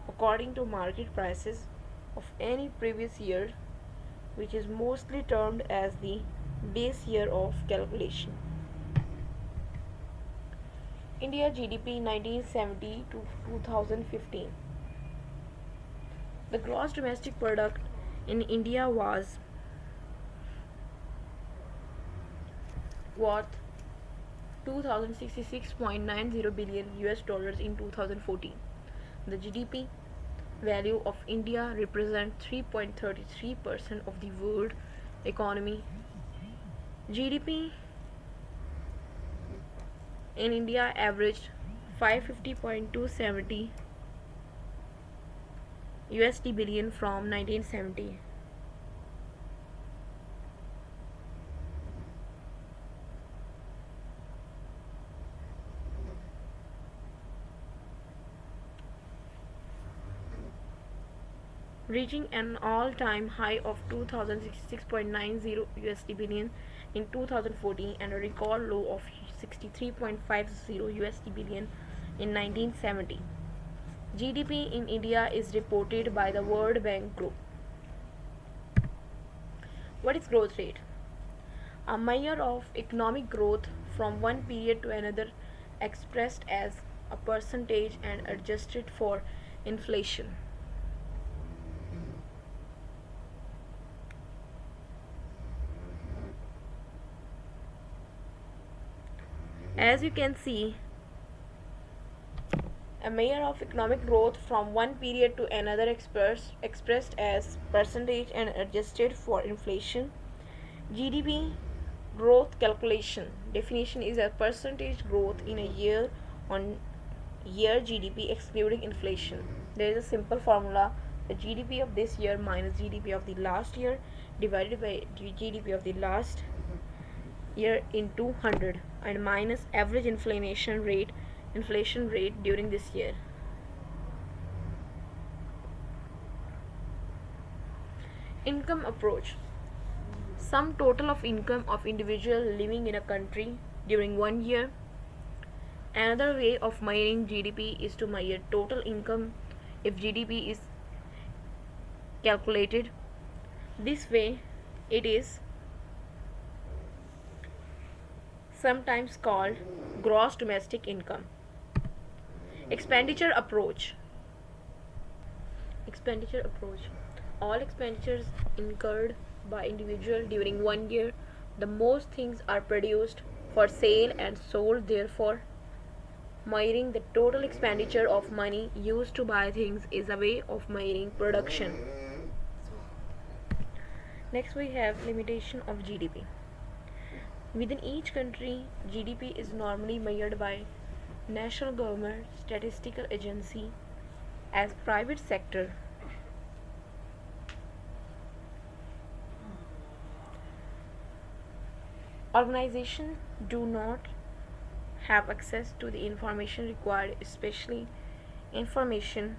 Speaker 1: according to market prices of any previous year, which is mostly termed as the base year of calculation. India GDP 1970 to 2015. The gross domestic product in India was worth 2066.90 billion US dollars in 2014. The GDP value of India represents 3.33% of the world economy. GDP in India averaged 550.270 USD billion from 1970. Reaching an all-time high of 2066.90 USD billion in 2014 and a record low of 63.50 USD billion in 1970. GDP in India is reported by the World Bank Group. What is growth rate? A measure of economic growth from one period to another expressed as a percentage and adjusted for inflation. As you can see, a measure of economic growth from one period to another expressed as percentage and adjusted for inflation. GDP growth calculation definition is a percentage growth in a year on year GDP excluding inflation. There is a simple formula: the GDP of this year minus GDP of the last year divided by GDP of the last year into 100 and minus average inflation rate during this year. Income approach: sum total of income of individual living in a country during 1 year. Another way of measuring GDP is to measure total income if GDP is calculated this way. It is sometimes called gross domestic income. Expenditure approach. All expenditures incurred by individual during 1 year. The most things are produced for sale and sold, therefore measuring the total expenditure of money used to buy things is a way of measuring production. Next we have limitation of GDP. Within each country, GDP is normally measured by national government, statistical agency as private sector. Organizations do not have access to the information required, especially information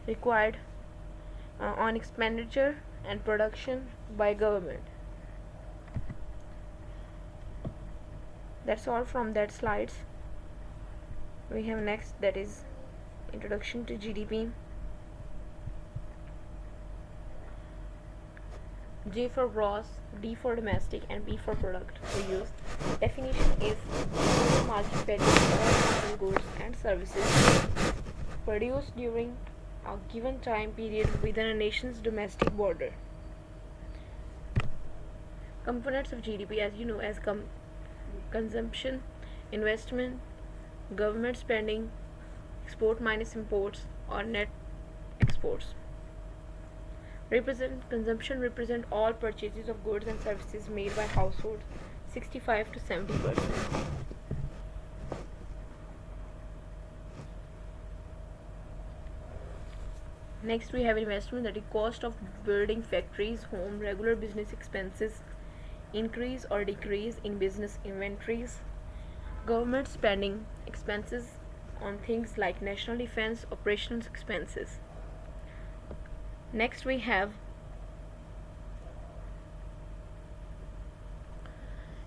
Speaker 1: required on expenditure and production by government. That's all from that slides. We have next, that is introduction to GDP. G for gross, D for domestic, and P for product we use. Definition is total market value of all goods and services produced during a given time period within a nation's domestic border. Components of GDP, as you know, as consumption, investment, government spending, export minus imports, or net exports. Consumption represent all purchases of goods and services made by households, 65 to 70%. Next we have investment, that is cost of building factories, home, regular business expenses, increase or decrease in business inventories. Government spending, expenses on things like national defense, operations expenses. Next we have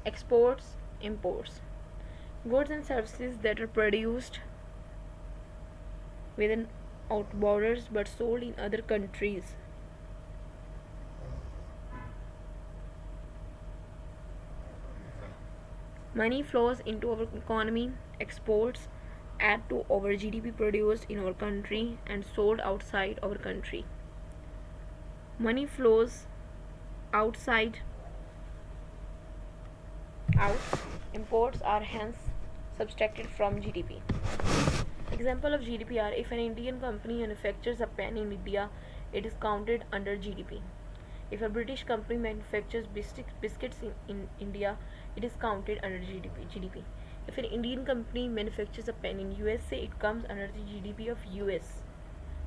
Speaker 1: exports, imports, goods and services that are produced within out borders but sold in other countries. Money flows into our economy. Exports add to our GDP produced in our country and sold outside our country. Money flows outside out. Imports are hence subtracted from GDP. Example of GDP are: if an Indian company manufactures a pen in India, it is counted under GDP. If a British company manufactures biscuits in India, it is counted under GDP. If an Indian company manufactures a pen in USA, it comes under the GDP of US,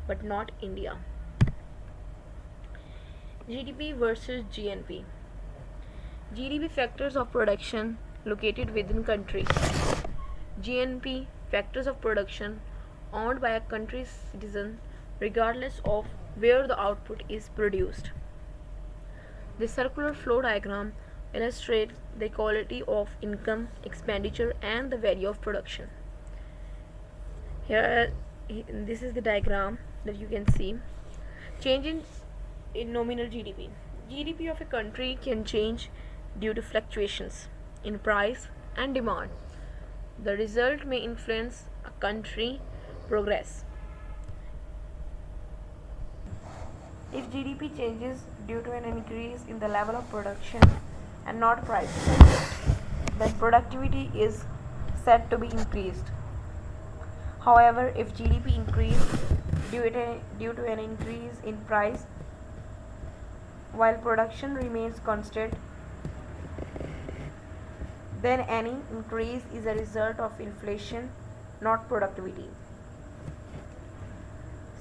Speaker 1: but not India. GDP versus GNP. GDP, factors of production located within country. GNP, factors of production owned by a country's citizen regardless of where the output is produced. The circular flow diagram illustrates the equality of income, expenditure, and the value of production. Here, this is the diagram that you can see. Changes in nominal GDP. GDP of a country can change due to fluctuations in price and demand. The result may influence a country's progress. If GDP changes due to an increase in the level of production and not prices, then productivity is said to be increased. However, if GDP increases due to an increase in price while production remains constant, then any increase is a result of inflation, not productivity.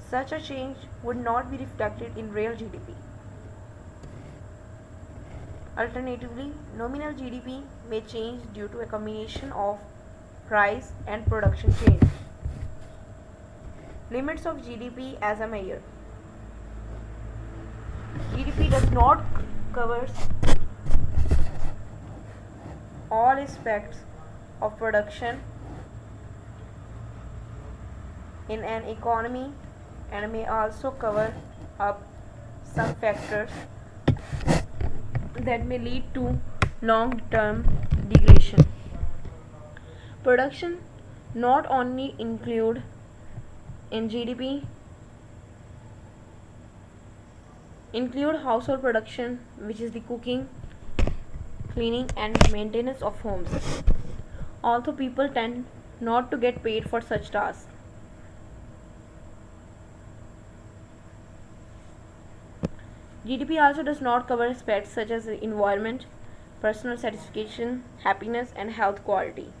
Speaker 1: Such a change would not be reflected in real GDP. Alternatively, nominal GDP may change due to a combination of price and production change. Limits of GDP as a measure. GDP does not cover all aspects of production in an economy and may also cover up some factors that may lead to long-term degradation. Production not only include in GDP include household production, which is the cooking, cleaning and maintenance of homes. Although people tend not to get paid for such tasks. GDP also does not cover aspects such as the environment, personal satisfaction, happiness and health quality.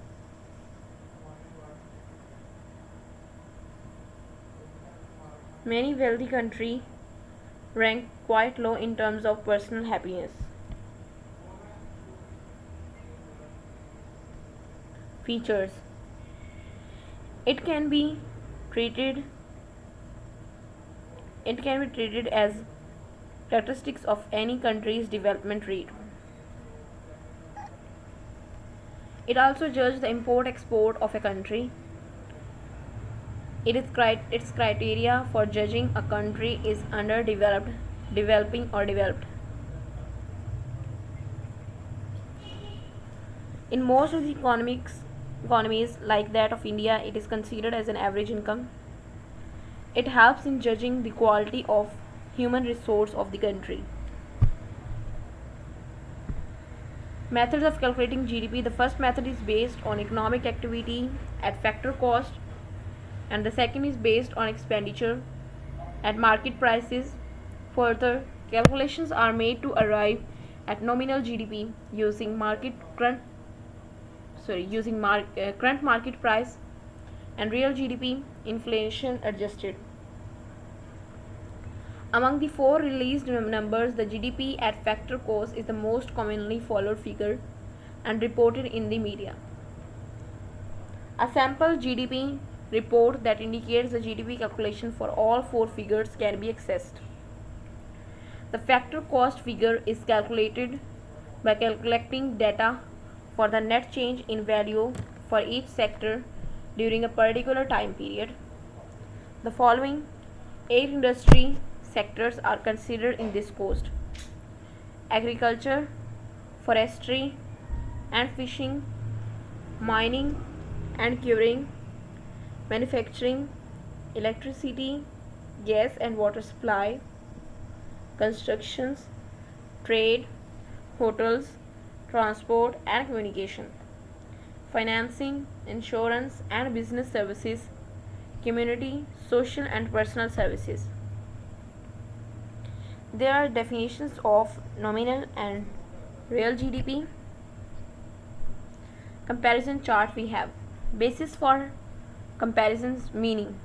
Speaker 1: Many wealthy countries rank quite low in terms of personal happiness. Features. It can be treated as characteristics of any country's development rate. It also judges the import-export of a country. Its criteria for judging a country is underdeveloped, developing or developed. In most of the economies like that of India, it is considered as an average income. It helps in judging the quality of human resource of the country. Methods of calculating GDP. The first method is based on economic activity at factor cost, and the second is based on expenditure at market prices. Further, calculations are made to arrive at nominal GDP using current market price and real GDP inflation adjusted. Among the four released numbers, the GDP at factor cost is the most commonly followed figure and reported in the media. A sample GDP report that indicates the GDP calculation for all four figures can be accessed. The factor cost figure is calculated by collecting data for the net change in value for each sector during a particular time period. The following 8 industry sectors are considered in this cost: agriculture, forestry and fishing, mining and quarrying, manufacturing, electricity, gas and water supply, constructions, trade, hotels, transport and communication, financing, insurance and business services, community, social and personal services. There are definitions of nominal and real GDP. Comparison chart we have. Basis for comparisons meaning.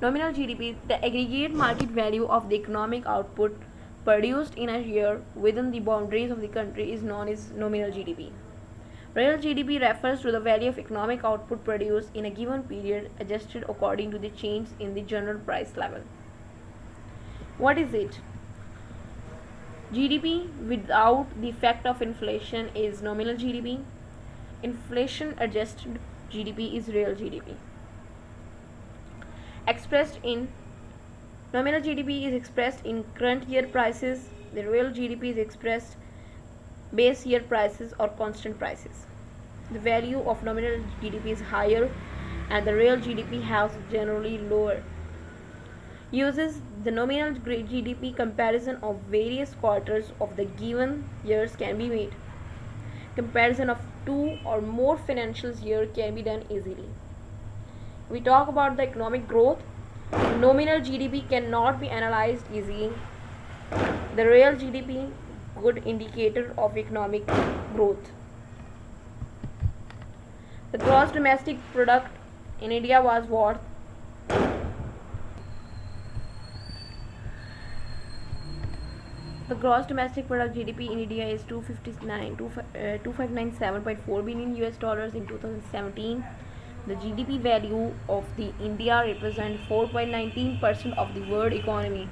Speaker 1: Nominal GDP, the aggregate market value of the economic output produced in a year within the boundaries of the country, is known as nominal GDP. Real GDP refers to the value of economic output produced in a given period adjusted according to the change in the general price level. What is it? GDP without the effect of inflation is nominal GDP. Inflation adjusted GDP is real GDP. Expressed in nominal GDP is expressed in current year prices. The real GDP is expressed base year prices or constant prices. The value of nominal GDP is higher and the real GDP has generally lower. Uses the nominal GDP comparison of various quarters of the given years can be made. Comparison of two or more financial years can be done easily. We talk about the economic growth. Nominal GDP cannot be analyzed easily. The real GDP, good indicator of economic growth. The gross domestic product in India was what? The gross domestic product GDP in India is 2597.4 billion US dollars in 2017. The GDP value of the India represents 4.19% of the world economy.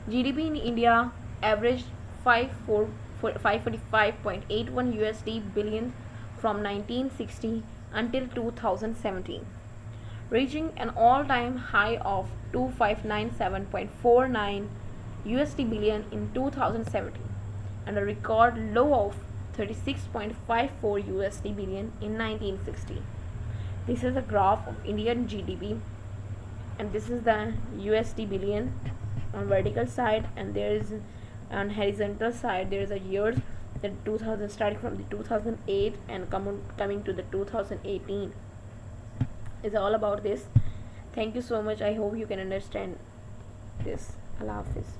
Speaker 1: GDP in India averaged 545.81 USD billion from 1960 until 2017, reaching an all-time high of 2597.49 USD billion in 2017 and a record low of 36.54 USD billion in 1960. This is a graph of Indian GDP and this is the USD billion on vertical side, and there is on horizontal side there is a years that 2000 starting from the 2008 and coming to the 2018 is all about this. Thank you so much. I hope you can understand this. Allah Hafiz.